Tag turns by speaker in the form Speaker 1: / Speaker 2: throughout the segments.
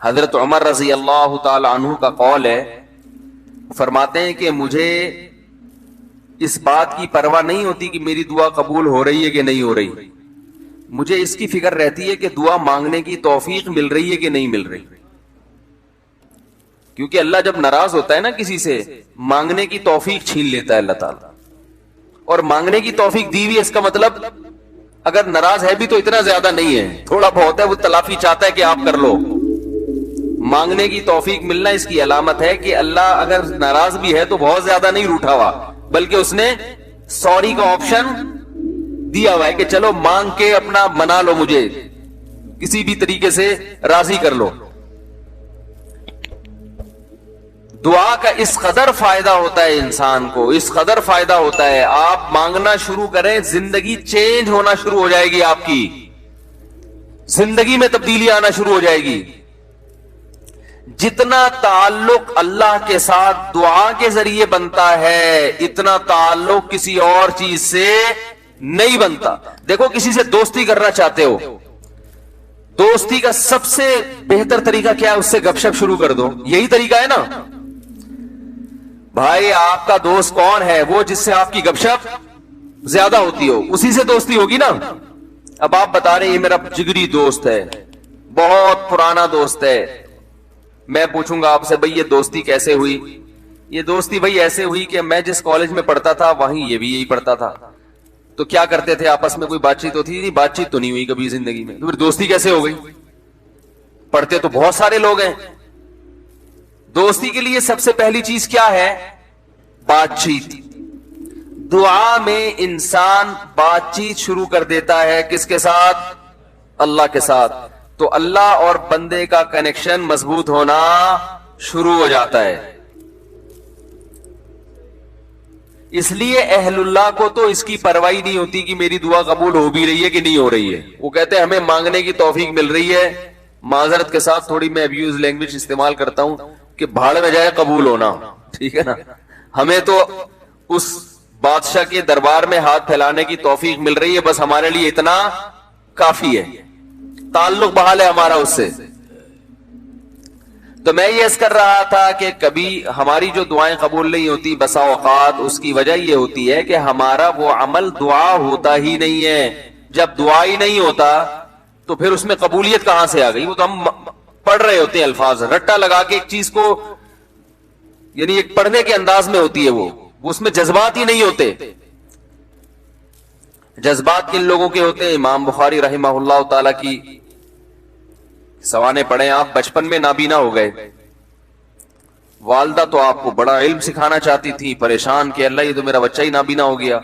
Speaker 1: حضرت عمر رضی اللہ تعالی عنہ کا قول ہے، فرماتے ہیں کہ مجھے اس بات کی پرواہ نہیں ہوتی کہ میری دعا قبول ہو رہی ہے کہ نہیں ہو رہی، مجھے اس کی فکر رہتی ہے کہ دعا مانگنے کی توفیق مل رہی ہے کہ نہیں مل رہی. کیونکہ اللہ جب ناراض ہوتا ہے نا کسی سے، مانگنے کی توفیق چھین لیتا ہے اللہ تعالیٰ. اور مانگنے کی توفیق دی ہوئی، اس کا مطلب اگر ناراض ہے بھی تو اتنا زیادہ نہیں ہے، تھوڑا بہت ہے، وہ تلافی چاہتا ہے کہ آپ کر لو. مانگنے کی توفیق ملنا اس کی علامت ہے کہ اللہ اگر ناراض بھی ہے تو بہت زیادہ نہیں روٹھا ہوا، بلکہ اس نے سوری کا آپشن دیا ہوا ہے کہ چلو مانگ کے اپنا منا لو، مجھے کسی بھی طریقے سے راضی کر لو. دعا کا اس قدر فائدہ ہوتا ہے انسان کو، اس قدر فائدہ ہوتا ہے، آپ مانگنا شروع کریں زندگی چینج ہونا شروع ہو جائے گی، آپ کی زندگی میں تبدیلی آنا شروع ہو جائے گی. جتنا تعلق اللہ کے ساتھ دعا کے ذریعے بنتا ہے اتنا تعلق کسی اور چیز سے نہیں بنتا. دیکھو کسی سے دوستی کرنا چاہتے ہو، دوستی کا سب سے بہتر طریقہ کیا ہے؟ اس سے گپ شپ شروع کر دو، یہی طریقہ ہے نا. بھائی آپ کا دوست کون ہے؟ وہ جس سے آپ کی گپ شپ زیادہ ہوتی ہو، اسی سے دوستی ہوگی نا. اب آپ بتا رہے ہیں یہ میرا جگری دوست ہے، بہت پرانا دوست ہے، میں پوچھوں گا آپ سے بھائی یہ دوستی کیسے ہوئی؟ یہ دوستی بھائی ایسے ہوئی کہ میں جس کالج میں پڑھتا تھا وہیں یہ بھی یہی پڑھتا تھا، تو کیا کرتے تھے آپس میں، کوئی بات چیت ہوتی تھی؟ بات چیت تو نہیں ہوئی کبھی زندگی میں، تو پھر دوستی کیسے ہو گئی؟ پڑھتے تو بہت سارے لوگ ہیں. دوستی کے لیے سب سے پہلی چیز کیا ہے؟ بات چیت. دعا میں انسان بات چیت شروع کر دیتا ہے کس کے ساتھ؟ اللہ کے ساتھ. تو اللہ اور بندے کا کنیکشن مضبوط ہونا شروع ہو جاتا ہے. اس لیے اہل اللہ کو تو اس کی پرواہ نہیں ہوتی کہ میری دعا قبول ہو بھی رہی ہے کہ نہیں ہو رہی ہے. وہ کہتے ہیں ہمیں مانگنے کی توفیق مل رہی ہے. معذرت کے ساتھ تھوڑی میں ابیوز لینگویج استعمال کرتا ہوں کہ بھاڑ میں جائے قبول ہونا، ٹھیک ہے نا. ہمیں تو اس بادشاہ کے دربار میں ہاتھ پھیلانے کی توفیق مل رہی ہے، بس ہمارے لیے اتنا کافی ہے، تعلق بحال ہے ہمارا اس سے. تو میں یہ عرض کر رہا تھا کہ کبھی ہماری جو دعائیں قبول نہیں ہوتی بسا اوقات اس کی وجہ یہ ہوتی ہے کہ ہمارا وہ عمل دعا ہوتا ہی نہیں ہے. جب دعا ہی نہیں ہوتا تو پھر اس میں قبولیت کہاں سے آ گئی؟ وہ تو ہم پڑھ رہے ہوتے ہیں الفاظ رٹا لگا کے ایک چیز کو، یعنی ایک پڑھنے کے انداز میں ہوتی ہے، وہ اس میں جذبات ہی نہیں ہوتے. جذبات کن لوگوں کے ہوتے ہیں؟ امام بخاری رحمہ اللہ تعالی کی سوانے پڑھیں آپ، بچپن میں نابینا ہو گئے، والدہ تو آپ کو بڑا علم سکھانا چاہتی تھی، پریشان کہ اللہ یہ تو میرا بچہ ہی نابینا ہو گیا.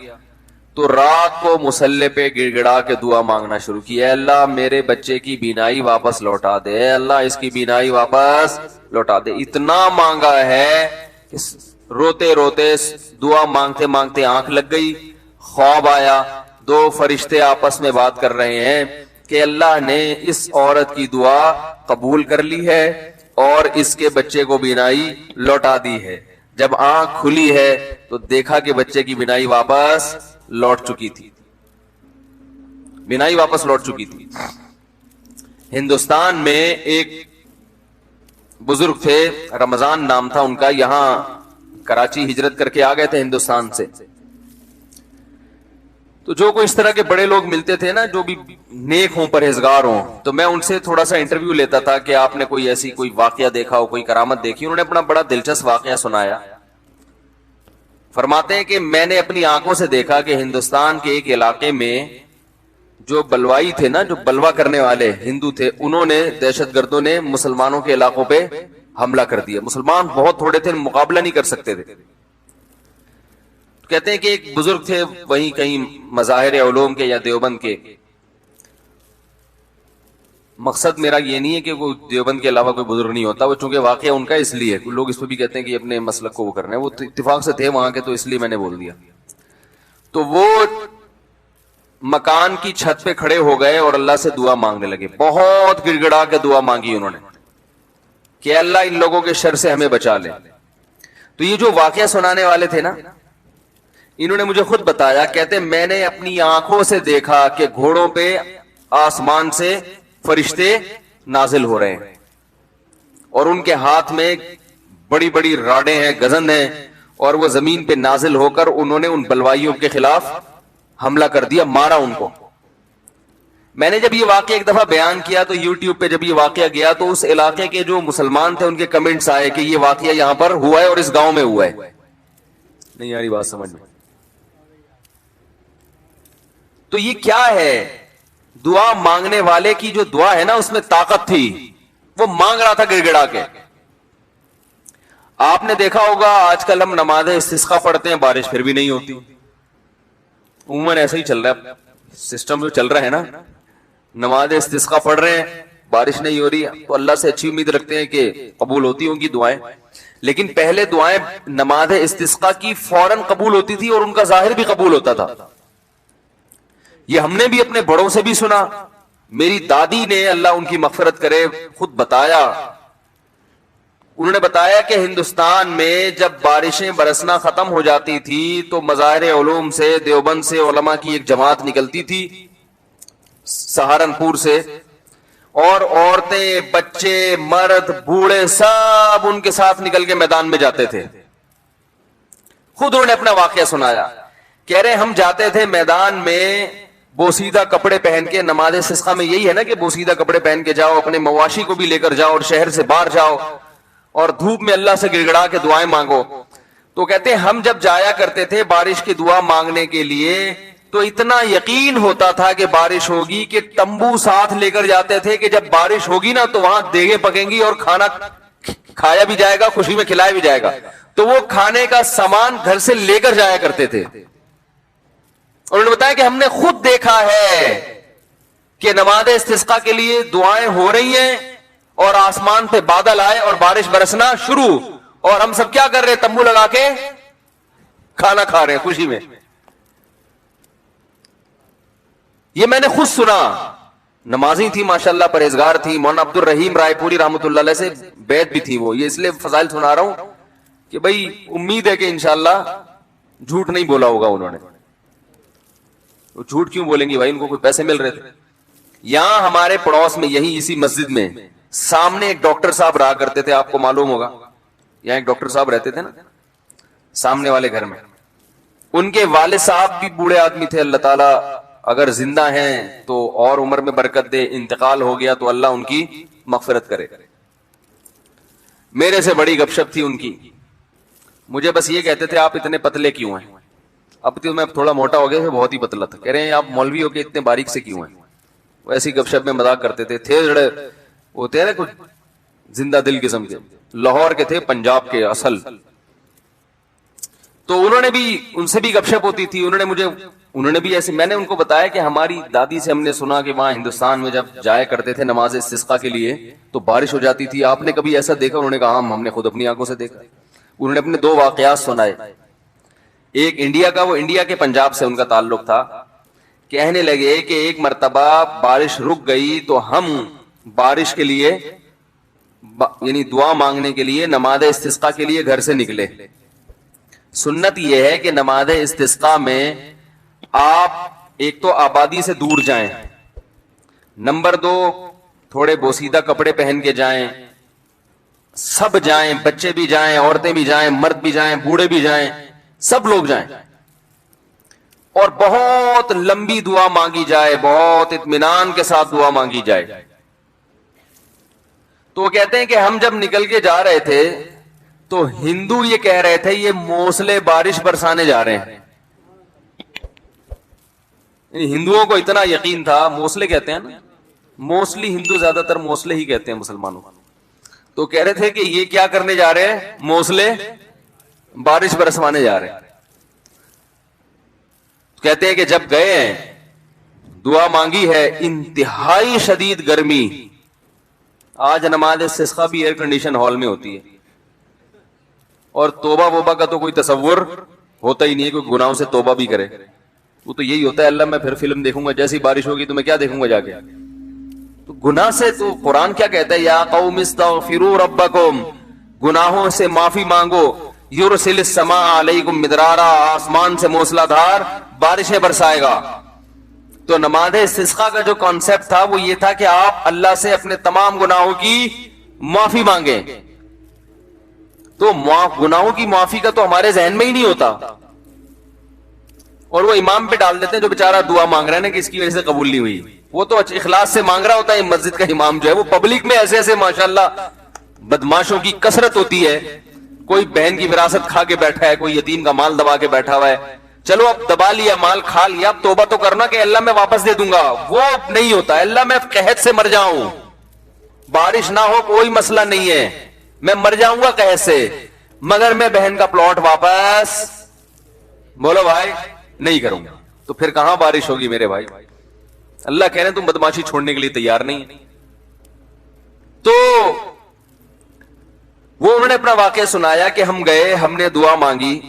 Speaker 1: تو رات کو مصلی پہ گڑ گڑا کے دعا مانگنا شروع کی، اے اللہ میرے بچے کی بینائی واپس لوٹا دے، اے اللہ اس کی بینائی واپس لوٹا دے. اتنا مانگا ہے کہ روتے روتے دعا مانگتے مانگتے آنکھ لگ گئی، خواب آیا، دو فرشتے آپس میں بات کر رہے ہیں کہ اللہ نے اس عورت کی دعا قبول کر لی ہے اور اس کے بچے کو بینائی لوٹا دی ہے. جب آنکھ کھلی ہے تو دیکھا کہ بچے کی بینائی واپس لوٹ چکی تھی، بینائی واپس لوٹ چکی تھی. ہندوستان میں ایک بزرگ تھے، رمضان نام تھا ان کا، یہاں کراچی ہجرت کر کے آ گئے تھے ہندوستان سے. تو جو کوئی اس طرح کے بڑے لوگ ملتے تھے نا جو بھی نیک ہوں پرہیزگار ہوں، تو میں ان سے تھوڑا سا انٹرویو لیتا تھا کہ آپ نے کوئی ایسی کوئی واقعہ دیکھا ہو، کوئی کرامت دیکھی. انہوں نے اپنا بڑا دلچسپ واقعہ سنایا. فرماتے ہیں کہ میں نے اپنی آنکھوں سے دیکھا کہ ہندوستان کے ایک علاقے میں جو بلوائی تھے نا، جو بلوا کرنے والے ہندو تھے، انہوں نے، دہشت گردوں نے مسلمانوں کے علاقوں پہ حملہ کر دیا. مسلمان بہت تھوڑے تھے، مقابلہ نہیں کر سکتے تھے. کہتے ہیں کہ ایک بزرگ تھے وہیں کہیں مظاہر علوم کے یا دیوبند کے. مقصد میرا یہ نہیں ہے کہ وہ دیوبند کے علاوہ کوئی بزرگ نہیں ہوتا، وہ چونکہ واقعہ ان کا اس لیے لوگ اس پہ بھی کہتے ہیں کہ اپنے مسلک کو وہ کرنا ہے، وہ اتفاق سے تھے وہاں کے، تو اس لیے میں نے بول دیا. تو وہ مکان کی چھت پہ کھڑے ہو گئے اور اللہ سے دعا مانگنے لگے. بہت گڑ گڑا کے دعا مانگی انہوں نے کہ اللہ ان لوگوں کے شر سے ہمیں بچا لے. تو یہ جو واقعہ سنانے والے تھے نا، انہوں نے مجھے خود بتایا، کہتے میں نے اپنی آنکھوں سے دیکھا کہ گھوڑوں پہ آسمان سے فرشتے نازل ہو رہے ہیں. اور ان کے ہاتھ میں بڑی بڑی راڈیں ہیں, گزند ہیں, اور وہ زمین پہ نازل ہو کر انہوں نے ان بلوائیوں کے خلاف حملہ کر دیا, مارا ان کو. میں نے جب یہ واقعہ ایک دفعہ بیان کیا تو یوٹیوب پہ جب یہ واقعہ گیا تو اس علاقے کے جو مسلمان تھے ان کے کمنٹس آئے کہ یہ واقعہ یہاں پر ہوا ہے اور اس گاؤں میں ہوا ہے. نہیں آ رہی بات سمجھ میں؟ تو یہ کیا ہے؟ دعا مانگنے والے کی جو دعا ہے نا اس میں طاقت تھی, وہ مانگ رہا تھا گڑ گڑا کے. آپ نے دیکھا ہوگا آج کل ہم نماز استسقاء پڑھتے ہیں, بارش پھر بھی نہیں ہوتی. عموماً ایسا ہی چل رہا ہے سسٹم جو چل رہا ہے نا, نماز استسقاء پڑھ رہے ہیں, بارش نہیں ہو رہی, تو اللہ سے اچھی امید رکھتے ہیں کہ قبول ہوتی ہوں گی دعائیں. لیکن پہلے دعائیں نماز استسقاء کی فوراً قبول ہوتی تھی اور ان کا ظاہر بھی قبول ہوتا تھا. یہ ہم نے بھی اپنے بڑوں سے بھی سنا. میری دادی نے, اللہ ان کی مغفرت کرے, خود بتایا, انہوں نے بتایا کہ ہندوستان میں جب بارشیں برسنا ختم ہو جاتی تھی تو مظاہر علوم سے, دیوبند سے علماء کی ایک جماعت نکلتی تھی, سہارنپور سے, اور عورتیں, بچے, مرد, بوڑھے سب ان کے ساتھ نکل کے میدان میں جاتے تھے. خود انہوں نے اپنا واقعہ سنایا, کہہ رہے ہم جاتے تھے میدان میں بوسیدہ کپڑے پہن کے. نماز استسقاء میں یہی ہے نا کہ بوسیدہ کپڑے پہن کے جاؤ, اپنے مواشی کو بھی لے کر جاؤ اور شہر سے باہر جاؤ اور دھوپ میں اللہ سے گڑ گڑا کے دعائیں مانگو. تو کہتے ہیں ہم جب جایا کرتے تھے بارش کی دعا مانگنے کے لیے تو اتنا یقین ہوتا تھا کہ بارش ہوگی کہ تمبو ساتھ لے کر جاتے تھے کہ جب بارش ہوگی نا تو وہاں دیگیں پکیں گی اور کھانا کھایا بھی جائے گا, خوشی میں کھلایا بھی جائے گا. تو وہ کھانے کا سامان گھر سے لے کر جایا کرتے تھے. اور انہوں نے بتایا کہ ہم نے خود دیکھا ہے کہ نماز استسقاء کے لیے دعائیں ہو رہی ہیں اور آسمان پہ بادل آئے اور بارش برسنا شروع, اور ہم سب کیا کر رہے ہیں؟ تمبو لگا کے کھانا کھا رہے ہیں خوشی میں. یہ میں نے خود سنا. نمازی تھی ماشاءاللہ, پرہیزگار تھی, مولانا عبد الرحیم رائے پوری رحمۃ اللہ علیہ سے بیعت بھی تھی وہ. یہ اس لیے فضائل سنا رہا ہوں کہ بھائی امید ہے کہ انشاءاللہ جھوٹ نہیں بولا ہوگا انہوں نے. وہ جھوٹ کیوں بولیں گی بھائی, ان کو کوئی پیسے مل رہے تھے. یہاں ہمارے پڑوس میں یہی اسی مسجد میں سامنے ایک ڈاکٹر صاحب رہا کرتے تھے, آپ کو معلوم ہوگا, یہاں ایک ڈاکٹر صاحب رہتے تھے نا سامنے والے گھر میں. ان کے والد صاحب بھی بوڑھے آدمی تھے, اللہ تعالیٰ اگر زندہ ہیں تو اور عمر میں برکت دے, انتقال ہو گیا تو اللہ ان کی مغفرت کرے. میرے سے بڑی گپ شپ تھی ان کی. مجھے بس یہ کہتے تھے آپ اتنے پتلے کیوں ہیں؟ اب تو میں تھوڑا موٹا ہو گیا, بہت ہی پتلا تھا. کہہ رہے ہیں آپ مولوی ہو کے اتنے باریک سے کیوں ہیں؟ وہ ایسی گپ شپ میں مذاق کرتے تھے. تھے جڑے ہوتے ہیں نا کچھ زندہ دل قسم کے, لاہور کے تھے, پنجاب کے اصل. تو انہوں نے بھی, ان سے بھی گپ شپ ہوتی تھی. انہوں نے بھی ایسے, میں نے ان کو بتایا کہ ہماری دادی سے ہم نے سنا کہ وہاں ہندوستان میں جب جایا کرتے تھے نماز استسقاء کے لیے تو بارش ہو جاتی تھی. آپ نے کبھی ایسا دیکھا؟ انہوں نے کہا ہم نے خود اپنی آنکھوں سے دیکھا. انہوں نے اپنے 2 واقعات سنائے. ایک انڈیا کا, وہ انڈیا کے پنجاب سے ان کا تعلق تھا. کہنے لگے کہ ایک مرتبہ بارش رک گئی تو ہم بارش کے لیے یعنی دعا مانگنے کے لیے نماز استسقاء کے لیے گھر سے نکلے. سنت یہ ہے کہ نماز استسقاء میں آپ ایک تو آبادی سے دور جائیں, نمبر 2 تھوڑے بوسیدہ کپڑے پہن کے جائیں, سب جائیں, بچے بھی جائیں, عورتیں بھی جائیں, مرد بھی جائیں, بوڑھے بھی جائیں, سب لوگ جائیں, اور بہت لمبی دعا مانگی جائے, بہت اطمینان کے ساتھ دعا مانگی جائے. تو وہ کہتے ہیں کہ ہم جب نکل کے جا رہے تھے تو ہندو یہ کہہ رہے تھے یہ موسلے بارش برسانے جا رہے ہیں. ہندوؤں کو اتنا یقین تھا, موسلے کہتے ہیں نا, موسٹلی ہندو زیادہ تر موسلے ہی کہتے ہیں مسلمانوں. تو کہہ رہے تھے کہ یہ کیا کرنے جا رہے ہیں؟ موسلے بارش برسوانے جا رہے ہیں. کہتے ہیں کہ جب گئے ہیں دعا مانگی ہے, انتہائی شدید گرمی. آج نماز استسقاء بھی ایئر کنڈیشن ہال میں ہوتی ہے, اور توبہ ووبہ کا تو کوئی تصور ہوتا ہی نہیں ہے, کوئی گناہوں سے توبہ بھی کرے. وہ تو یہی ہوتا ہے, اللہ میں پھر فلم دیکھوں گا, جیسی بارش ہوگی تو میں کیا دیکھوں گا جا کے. تو گناہ سے تو قرآن کیا کہتا ہے, یا قوم استغفروا ربکم, گناہوں سے معافی مانگو, یرسل السماء علیکم مدرارا, آسمان سے موسلا دھار بارشیں برسائے گا. تو نماز استسقاء کا جو کانسیپٹ تھا وہ یہ تھا کہ آپ اللہ سے اپنے تمام گناہوں کی معافی مانگیں. تو گناہوں کی معافی کا تو ہمارے ذہن میں ہی نہیں ہوتا, اور وہ امام پہ ڈال دیتے ہیں جو بیچارہ دعا مانگ رہا ہے نا کہ اس کی وجہ سے قبول نہیں ہوئی. وہ تو اخلاص سے مانگ رہا ہوتا ہے. مسجد کا امام جو ہے وہ پبلک میں ایسے ایسے ماشاءاللہ بدماشوں کی کثرت ہوتی ہے. کوئی بہن کی وراثت کھا کے بیٹھا ہے, کوئی یتیم کا مال دبا کے بیٹھا ہوا ہے. چلو اب دبا لیا, مال کھا لیا, اب توبہ تو کرنا کہ اللہ میں واپس دے دوں گا. وہ نہیں ہوتا. اللہ میں قحط سے مر جاؤں, بارش نہ ہو کوئی مسئلہ نہیں ہے, میں مر جاؤں گا قحط سے, مگر میں بہن کا پلاٹ واپس, بولو بھائی, نہیں کروں گا. تو پھر کہاں بارش ہوگی میرے بھائی؟ اللہ کہہ رہے ہیں تم بدماشی چھوڑنے کے لیے تیار نہیں. تو وہ انہوں نے اپنا واقعہ سنایا کہ ہم گئے, ہم نے دعا مانگی,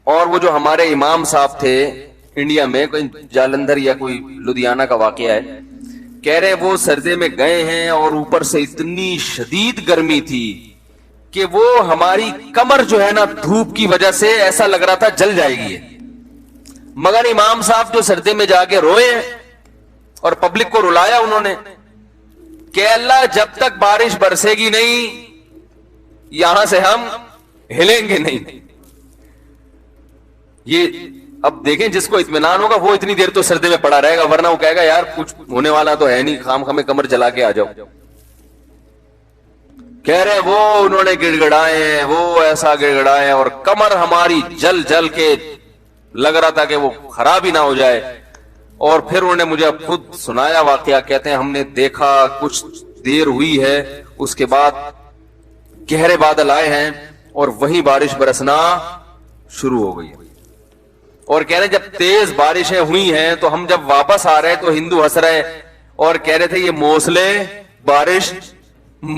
Speaker 1: اور وہ جو ہمارے امام صاحب تھے انڈیا میں, کوئی جالندھر یا کوئی لدھیانہ کا واقعہ ہے, کہہ رہے وہ سردے میں گئے ہیں اور اوپر سے اتنی شدید گرمی تھی کہ وہ ہماری کمر جو ہے نا دھوپ کی وجہ سے ایسا لگ رہا تھا جل جائے گی. مگر امام صاحب جو سردے میں جا کے روئے اور پبلک کو رلایا انہوں نے کہ اللہ جب تک بارش برسے گی نہیں یہاں سے ہم ہلیں گے نہیں. یہ اب دیکھیں جس کو اطمینان ہوگا وہ اتنی دیر تو سردے میں پڑا رہے گا, ورنہ وہ کہے گا یار کچھ ہونے والا تو ہے نہیں, خام خامے کمر جلا کے آ جاؤ. کہہ رہے وہ انہوں نے گڑ گڑائے, وہ ایسا گڑ گڑائے اور کمر ہماری جل جل کے لگ رہا تھا کہ وہ خراب ہی نہ ہو جائے. اور پھر انہوں نے مجھے خود سنایا واقعہ, کہتے ہیں ہم نے دیکھا کچھ دیر ہوئی ہے, اس کے بعد گہرے بادل آئے ہیں اور وہی بارش برسنا شروع ہو گئی. اور کہہ رہے جب تیز بارشیں ہوئی ہیں تو ہم جب واپس آ رہے تو ہندو ہنس رہے اور کہہ رہے تھے یہ موسلے بارش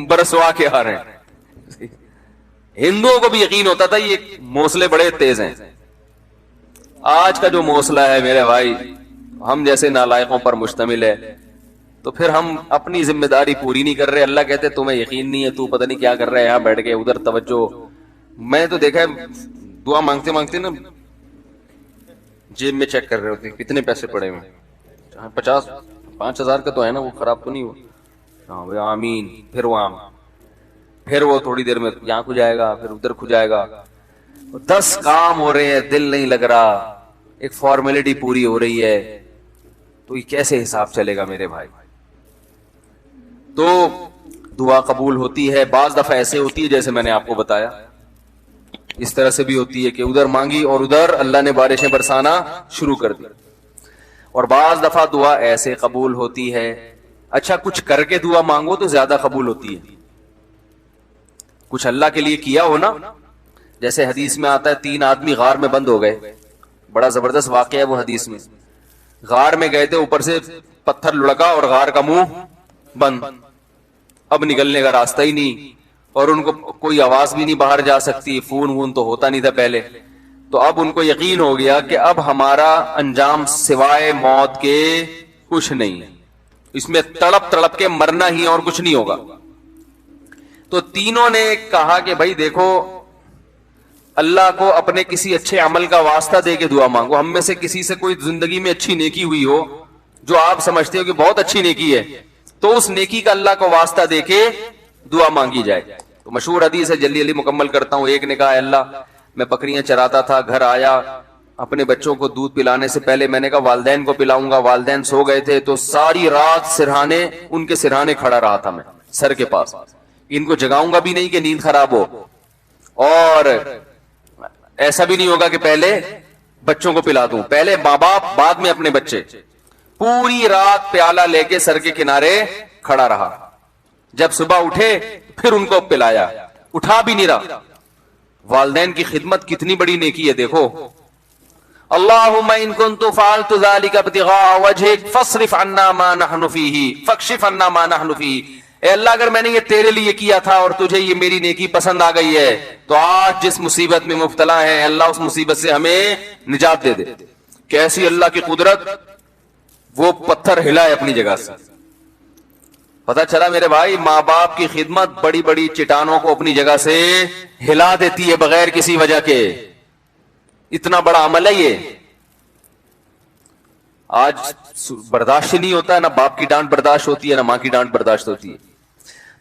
Speaker 1: برسوا کے آ رہے ہیں. ہندوؤں کو بھی یقین ہوتا تھا یہ موسلے بڑے تیز ہیں. آج کا جو موسلا ہے میرے بھائی ہم جیسے نالائقوں پر مشتمل ہے, تو پھر ہم اپنی ذمہ داری پوری نہیں کر رہے. اللہ کہتے تمہیں یقین نہیں ہے, تو پتہ نہیں کیا کر رہا ہے یہاں بیٹھ کے, ادھر توجہ. میں تو دیکھا ہے دعا مانگتے مانگتے نا جیب میں چیک کر رہے ہوتے کتنے پیسے پڑے ہوئے, 5,000 کا تو ہے نا, وہ خراب تو نہیں ہوا. ہاں آمین. پھر وہ تھوڑی دیر میں یہاں کھو جائے گا, پھر ادھر کھو جائے گا. 10 کام ہو رہے ہیں, دل نہیں لگ رہا, ایک فارمیلٹی پوری ہو رہی ہے, تو یہ کیسے حساب چلے گا میرے بھائی؟ تو دعا قبول ہوتی ہے. بعض دفعہ ایسے ہوتی ہے جیسے میں نے آپ کو بتایا, اس طرح سے بھی ہوتی ہے کہ ادھر مانگی اور ادھر اللہ نے بارشیں برسانا شروع کر دی. اور بعض دفعہ دعا ایسے قبول ہوتی ہے, اچھا کچھ کر کے دعا مانگو تو زیادہ قبول ہوتی ہے. کچھ اللہ کے لیے کیا ہو نا, جیسے حدیث میں آتا ہے 3 آدمی غار میں بند ہو گئے, بڑا زبردست واقعہ ہے وہ حدیث میں. غار میں گئے تھے, اوپر سے پتھر لڑکا اور غار کا منہ بند, اب نکلنے کا راستہ ہی نہیں, اور ان کو کوئی آواز بھی نہیں باہر جا سکتی, فون تو ہوتا نہیں تھا پہلے. تو اب ان کو یقین ہو گیا کہ اب ہمارا انجام سوائے موت کے کچھ نہیں ہے, اس میں تڑپ تڑپ کے مرنا ہی اور کچھ نہیں ہوگا. تو تینوں نے کہا کہ بھائی دیکھو اللہ کو اپنے کسی اچھے عمل کا واسطہ دے کے دعا مانگو. ہم میں سے کسی سے کوئی زندگی میں اچھی نیکی ہوئی ہو جو آپ سمجھتے ہو کہ بہت اچھی نیکی ہے, تو اس نیکی کا اللہ کو واسطہ دے کے دعا مانگی جائے. تو مشہور حدیث ہے, جلدی جلدی مکمل کرتا ہوں. ایک نے کہا اللہ میں بکریاں چراتا تھا, گھر آیا, اپنے بچوں کو دودھ پلانے سے پہلے میں نے کہا والدین کو پلاؤں گا. والدین سو گئے تھے, تو ساری رات سرہانے ان کے سرہانے کھڑا رہا تھا میں سر کے پاس. ان کو جگاؤں گا بھی نہیں کہ نیند خراب ہو, اور ایسا بھی نہیں ہوگا کہ پہلے بچوں کو پلا دوں, پہلے ماں باپ بعد میں اپنے بچے. پوری رات پیالہ لے کے سر کے کنارے کھڑا رہا. جب صبح اٹھے پھر ان کو پلایا, اٹھا بھی نہیں رہا. والدین کی خدمت کتنی بڑی نیکی ہے دیکھو. اللہم ان کنت فعلت ذلک ابتغاء وجہک فاصرف عنا ما نحن فیہ فاکشف عنا ما نحن فیہ. اے اللہ اگر میں نے یہ تیرے لیے کیا تھا اور تجھے یہ میری نیکی پسند آ گئی ہے, تو آج جس مصیبت میں مبتلا ہے اللہ اس مصیبت سے ہمیں نجات دے دے. کیسی اللہ کی قدرت, وہ پتھر ہلائے اپنی جگہ سے. پتہ چلا میرے بھائی ماں باپ کی خدمت بڑی بڑی چٹانوں کو اپنی جگہ سے ہلا دیتی ہے بغیر کسی وجہ کے. اتنا بڑا عمل ہے یہ. آج برداشت نہیں ہوتا ہے, نہ باپ کی ڈانٹ برداشت ہوتی ہے, نہ ماں کی ڈانٹ برداشت ہوتی ہے.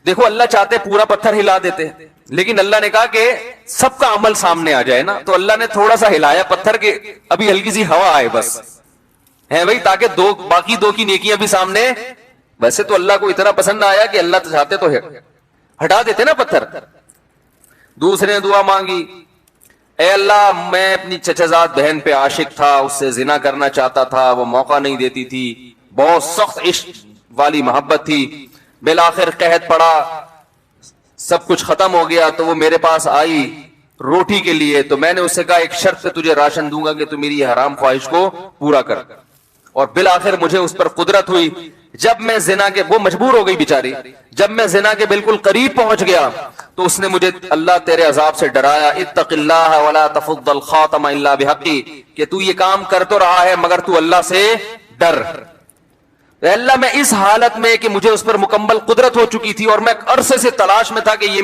Speaker 1: دیکھو اللہ چاہتے پورا پتھر ہلا دیتے, لیکن اللہ نے کہا کہ سب کا عمل سامنے آ جائے نا, تو اللہ نے تھوڑا سا ہلایا پتھر کے, ابھی ہلکی سی ہوا آئے بس ہے بھائی, تاکہ باقی دو کی نیکیاں بھی سامنے. ویسے تو اللہ کو اتنا پسند آیا کہ اللہ چاہتے تو ہٹا دیتے نا پتھر. دوسرے نے دعا مانگی, اے اللہ میں اپنی چچزاد بہن پہ عاشق تھا, اس سے زنا کرنا چاہتا تھا, وہ موقع نہیں دیتی تھی, بہت سخت عشق والی محبت تھی, بالآخر قحط پڑا, سب کچھ ختم ہو گیا, تو وہ میرے پاس آئی روٹی کے لیے, تو میں نے اس سے کہا ایک شرط پہ تجھے راشن دوں گا کہ تو میری یہ حرام خواہش کو پورا کر, اور بالآخر مجھے اس پر قدرت ہوئی. جب میں زنا کے, وہ مجبور ہو گئی بیچاری, جب میں زنا کے بالکل قریب پہنچ گیا تو اس نے مجھے اللہ تیرے عذاب سے ڈرایا, اتق اللہ ولا تفض الخاتم الا بحقی, کہ تو یہ کام کر تو رہا ہے مگر تو اللہ سے ڈر. اللہ میں اس حالت میں کہ مجھے اس پر مکمل قدرت ہو چکی تھی اور میں عرصے سے تلاش میں تھا کہ یہ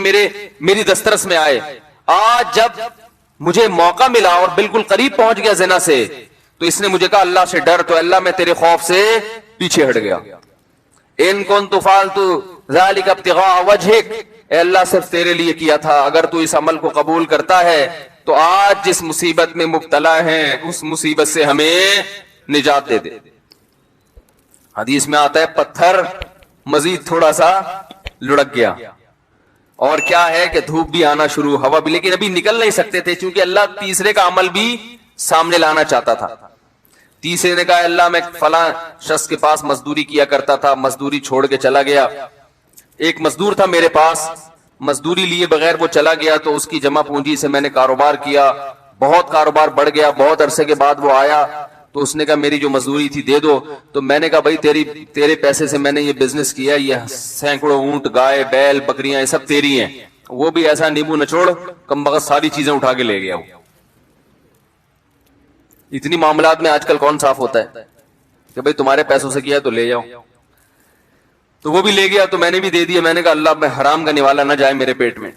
Speaker 1: میری دسترس میں آئے, آج جب مجھے موقع ملا اور بالکل قریب پہنچ گیا زنا سے, تو اس نے مجھے کہا اللہ سے ڈر, تو اللہ میں تیرے خوف سے پیچھے ہٹ گیا. ان کنت فعلت ذلک ابتغاء وجہک, اے اللہ صرف تیرے لیے کیا تھا, اگر تو اس عمل کو قبول کرتا ہے تو آج جس مصیبت میں مبتلا ہیں اس مصیبت سے ہمیں نجات دے دے. حدیث میں آتا ہے پتھر مزید تھوڑا سا لڑک گیا, اور کیا ہے کہ دھوپ بھی آنا شروع, ہوا بھی, لیکن ابھی نکل نہیں سکتے تھے چونکہ اللہ تیسرے کا عمل بھی سامنے لانا چاہتا تھا. تیسرے نے کہا اللہ میں فلاں شخص کے پاس مزدوری کیا کرتا تھا, مزدوری چھوڑ کے چلا گیا, ایک مزدور تھا میرے پاس, مزدوری لیے بغیر وہ چلا گیا, تو اس کی جمع پونجی سے میں نے کاروبار کیا, بہت کاروبار بڑھ گیا, بہت عرصے کے بعد وہ آیا تو اس نے کہا میری جو مزدوری تھی دے دو, تو میں نے کہا بھائی تیرے پیسے سے میں نے یہ بزنس کیا, یہ سینکڑوں اونٹ, گائے, بیل, بکریاں, یہ سب تیری ہیں. وہ بھی ایسا نیبو نچوڑ کم بخت ساری چیزیں اٹھا کے لے گیا. اتنی معاملات میں آج کل کون صاف ہوتا ہے کہ بھئی تمہارے پیسوں سے کیا تو لے جاؤ, تو وہ بھی لے گیا, تو میں نے بھی دے دیا. میں نے کہا اللہ میں حرام کا نوالا نہ جائے میرے پیٹ میں,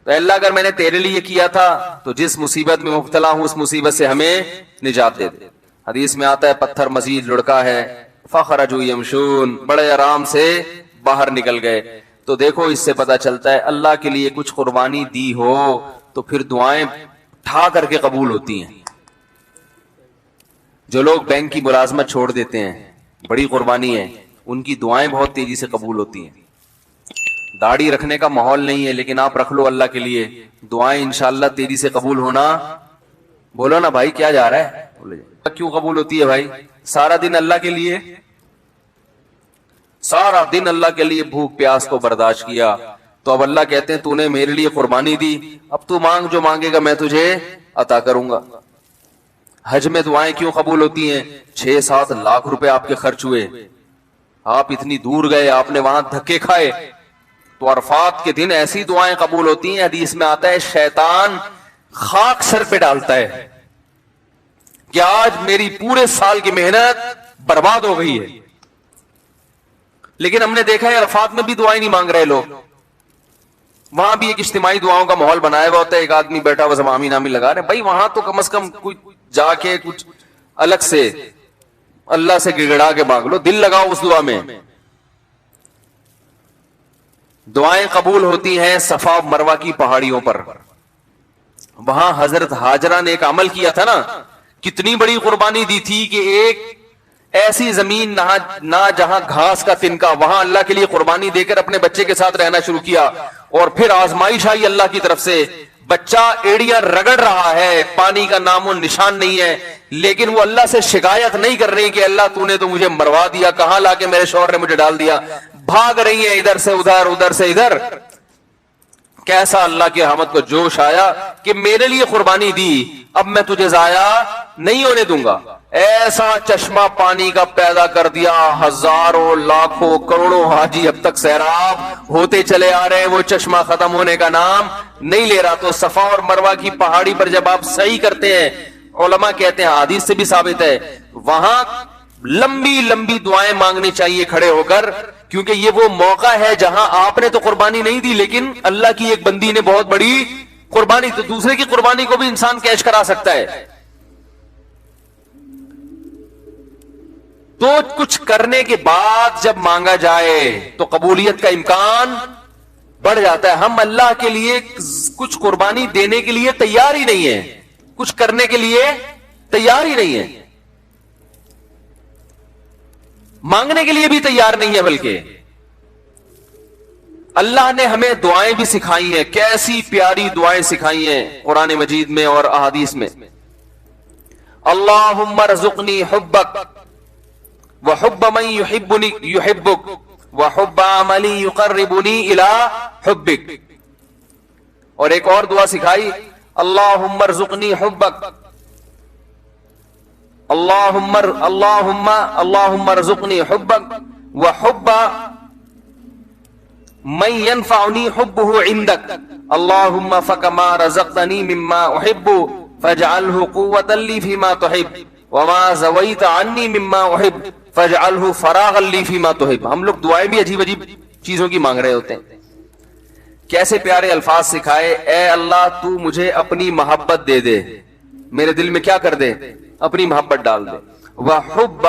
Speaker 1: تو اللہ اگر میں نے تیرے لیے کیا تھا تو جس مصیبت میں مبتلا ہوں اس مصیبت سے ہمیں نجات دے دے. حدیث میں آتا ہے پتھر مزید لڑکا ہے, فخرجوا یمشون, بڑے آرام سے باہر نکل گئے. تو دیکھو اس سے پتا چلتا ہے اللہ کے لیے کچھ قربانی دی ہو تو پھر دعائیں ٹھا کر کے قبول ہوتی ہیں. جو لوگ بینک کی ملازمت چھوڑ دیتے ہیں, بڑی قربانی ہے, ان کی دعائیں بہت تیزی سے قبول ہوتی ہیں. داڑھی رکھنے کا ماحول نہیں ہے لیکن آپ رکھ لو اللہ کے لیے, دعائیں انشاءاللہ تیزی سے قبول ہونا. بولو نا بھائی کیا جا رہا ہے, کیوں قبول ہوتی ہے بھائی؟ سارا دن اللہ کے لیے, سارا دن اللہ کے لیے بھوک پیاس کو برداشت کیا, تو اب اللہ کہتے ہیں تو نے میرے لیے قربانی دی, اب تو مانگ جو مانگے گا میں تجھے عطا کروں گا. حج میں دعائیں کیوں قبول ہوتی ہیں؟ 6-7 لاکھ روپے آپ کے خرچ ہوئے, آپ اتنی دور گئے, آپ نے وہاں دھکے کھائے, تو عرفات کے دن ایسی دعائیں قبول ہوتی ہیں. حدیث میں آتا ہے شیطان خاک سر پہ ڈالتا ہے کہ آج میری پورے سال کی محنت برباد ہو گئی ہے. لیکن ہم نے دیکھا ہے عرفات میں بھی دعائیں نہیں مانگ رہے لوگ, وہاں بھی ایک اجتماعی دعاؤں کا ماحول بنایا ہوا ہوتا ہے, ایک آدمی بیٹھا ہوا سب آمین آمین لگا رہے. بھائی وہاں تو کم از کم کچھ جا کے کچھ الگ سے اللہ سے گڑگڑا کے مانگ لو, دل لگاؤ اس دعا میں. دعائیں قبول ہوتی ہیں صفا و مروہ کی پہاڑیوں پر. وہاں حضرت ہاجرہ نے ایک عمل کیا تھا نا, کتنی بڑی قربانی دی تھی کہ ایک ایسی زمین نہ جہاں گھاس کا تنکا, وہاں اللہ کے لیے قربانی دے کر اپنے بچے کے ساتھ رہنا شروع کیا. اور پھر آزمائش آئی اللہ کی طرف سے, بچہ ایڑیاں رگڑ رہا ہے, پانی کا نام و نشان نہیں ہے, لیکن وہ اللہ سے شکایت نہیں کر رہی کہ اللہ تو نے تو مجھے مروا دیا, کہاں لا کے میرے شوہر نے مجھے ڈال دیا. بھاگ رہی ہیں ادھر سے ادھر, ادھر سے ادھر. کیسا اللہ کی رحمت کو جوش آیا کہ میرے لیے قربانی دی, اب میں تجھے ضائع نہیں ہونے دوں گا. ایسا چشمہ پانی کا پیدا کر دیا, ہزاروں لاکھوں کروڑوں حاجی اب تک سیراب ہوتے چلے آ رہے ہیں, وہ چشمہ ختم ہونے کا نام نہیں لے رہا. تو صفا اور مروہ کی پہاڑی پر جب آپ صحیح کرتے ہیں, علماء کہتے ہیں حدیث سے بھی ثابت ہے, وہاں لمبی لمبی دعائیں مانگنی چاہیے کھڑے ہو کر, کیونکہ یہ وہ موقع ہے جہاں آپ نے تو قربانی نہیں دی لیکن اللہ کی ایک بندی نے بہت بڑی قربانی, تو دوسرے کی قربانی کو بھی انسان کیش کرا سکتا ہے. تو کچھ کرنے کے بعد جب مانگا جائے تو قبولیت کا امکان بڑھ جاتا ہے. ہم اللہ کے لیے کچھ قربانی دینے کے لیے تیار ہی نہیں ہے, کچھ کرنے کے لیے تیار ہی نہیں ہے, مانگنے کے لیے بھی تیار نہیں ہے. بلکہ اللہ نے ہمیں دعائیں بھی سکھائی ہیں, کیسی پیاری دعائیں سکھائی ہیں قرآن مجید میں اور احادیث میں. اللہم ارزقنی حبک وحب من یحبنی یحبک وحب عمل یقربنی الی حبک. اور ایک اور دعا سکھائی, اللہم ارزقنی حبک اللہم ارزقنی حبک وحب من ينفعنی حبہ عندک اللہم فکما رزقتنی مما احب فاجعلہ قوة لی فیما تحب وما زویت عنی مما احب فاجعلہ فراغا لی فیما تحب. ہم لوگ دعائیں بھی عجیب عجیب چیزوں کی مانگ رہے ہوتے ہیں. کیسے پیارے الفاظ سکھائے, اے اللہ تو مجھے اپنی محبت دے دے, میرے دل میں کیا کر دے, اپنی محبت ڈال دے. وحب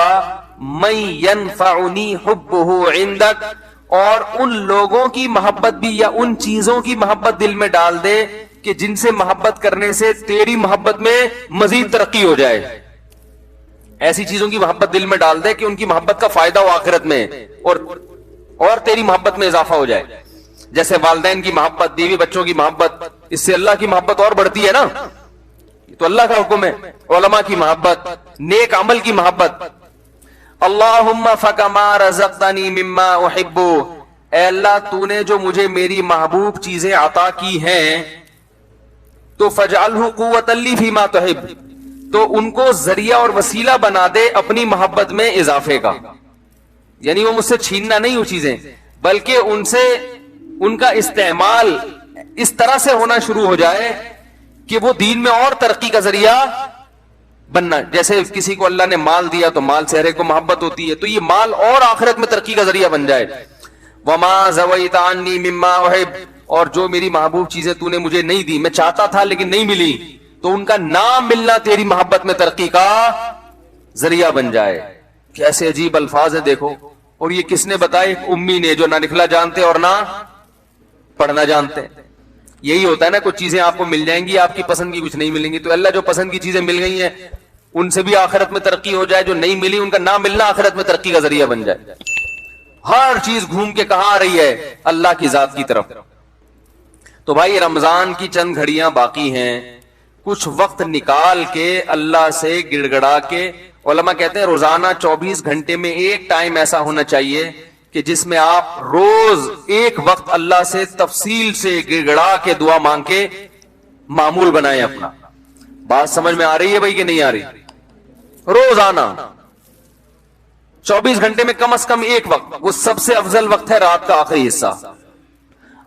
Speaker 1: من ينفعنی حبہ عندک, اور ان لوگوں کی محبت بھی یا ان چیزوں کی محبت دل میں ڈال دے کہ جن سے محبت کرنے سے تیری محبت میں مزید ترقی ہو جائے. ایسی چیزوں کی محبت دل میں ڈال دے کہ ان کی محبت کا فائدہ ہو آخرت میں اور تیری محبت میں اضافہ ہو جائے. جیسے والدین کی محبت, بیوی بچوں کی محبت, اس سے اللہ کی محبت اور بڑھتی ہے نا, تو اللہ کا حکم ہے. علماء کی محبت, نیک عمل کی محبت. اللہم فکما رزقتنی مما احب, اے اللہ تو نے جو مجھے میری محبوب چیزیں عطا کی ہیں تو فاجعلہ قوۃ لی فیما تحب, تو ان کو ذریعہ اور وسیلہ بنا دے اپنی محبت میں اضافے کا. یعنی وہ مجھ سے چھیننا نہیں وہ چیزیں, بلکہ ان سے ان کا استعمال اس طرح سے ہونا شروع ہو جائے کہ وہ دین میں اور ترقی کا ذریعہ بننا. جیسے کسی کو اللہ نے مال دیا تو مال سے ہر ایک کو محبت ہوتی ہے, تو یہ مال اور آخرت میں ترقی کا ذریعہ بن جائے. وما زویت عنی مما احب, اور جو میری محبوب چیزیں تو نے مجھے نہیں دی, میں چاہتا تھا لیکن نہیں ملی, تو ان کا نام ملنا تیری محبت میں ترقی کا ذریعہ بن جائے. کیسے عجیب الفاظ ہیں دیکھو. اور یہ کس نے بتائے, امی نے, جو نہ لکھنا جانتے اور نہ پڑھنا جانتے. یہی ہوتا ہے نا, کچھ چیزیں آپ کو مل جائیں گی, آپ کی پسند کی کچھ نہیں ملیں گی, تو اللہ جو پسند کی چیزیں مل گئی ہیں ان سے بھی آخرت میں ترقی ہو جائے, جو نہیں ملی ان کا نہ ملنا آخرت میں ترقی کا ذریعہ بن جائے. ہر چیز گھوم کے کہاں آ رہی ہے, اللہ کی ذات کی طرف. تو بھائی رمضان کی چند گھڑیاں باقی ہیں, کچھ وقت نکال کے اللہ سے گڑ گڑا کے. علماء کہتے ہیں روزانہ 24 گھنٹے میں ایک ٹائم ایسا ہونا چاہیے کہ جس میں آپ روز ایک وقت اللہ سے تفصیل سے گڑ گڑا کے دعا مانگ کے معمول بنائیں اپنا. بات سمجھ میں آ رہی ہے بھائی کہ نہیں آ رہی؟ روزانہ 24 گھنٹے میں کم از کم ایک وقت, وہ سب سے افضل وقت ہے رات کا آخری حصہ.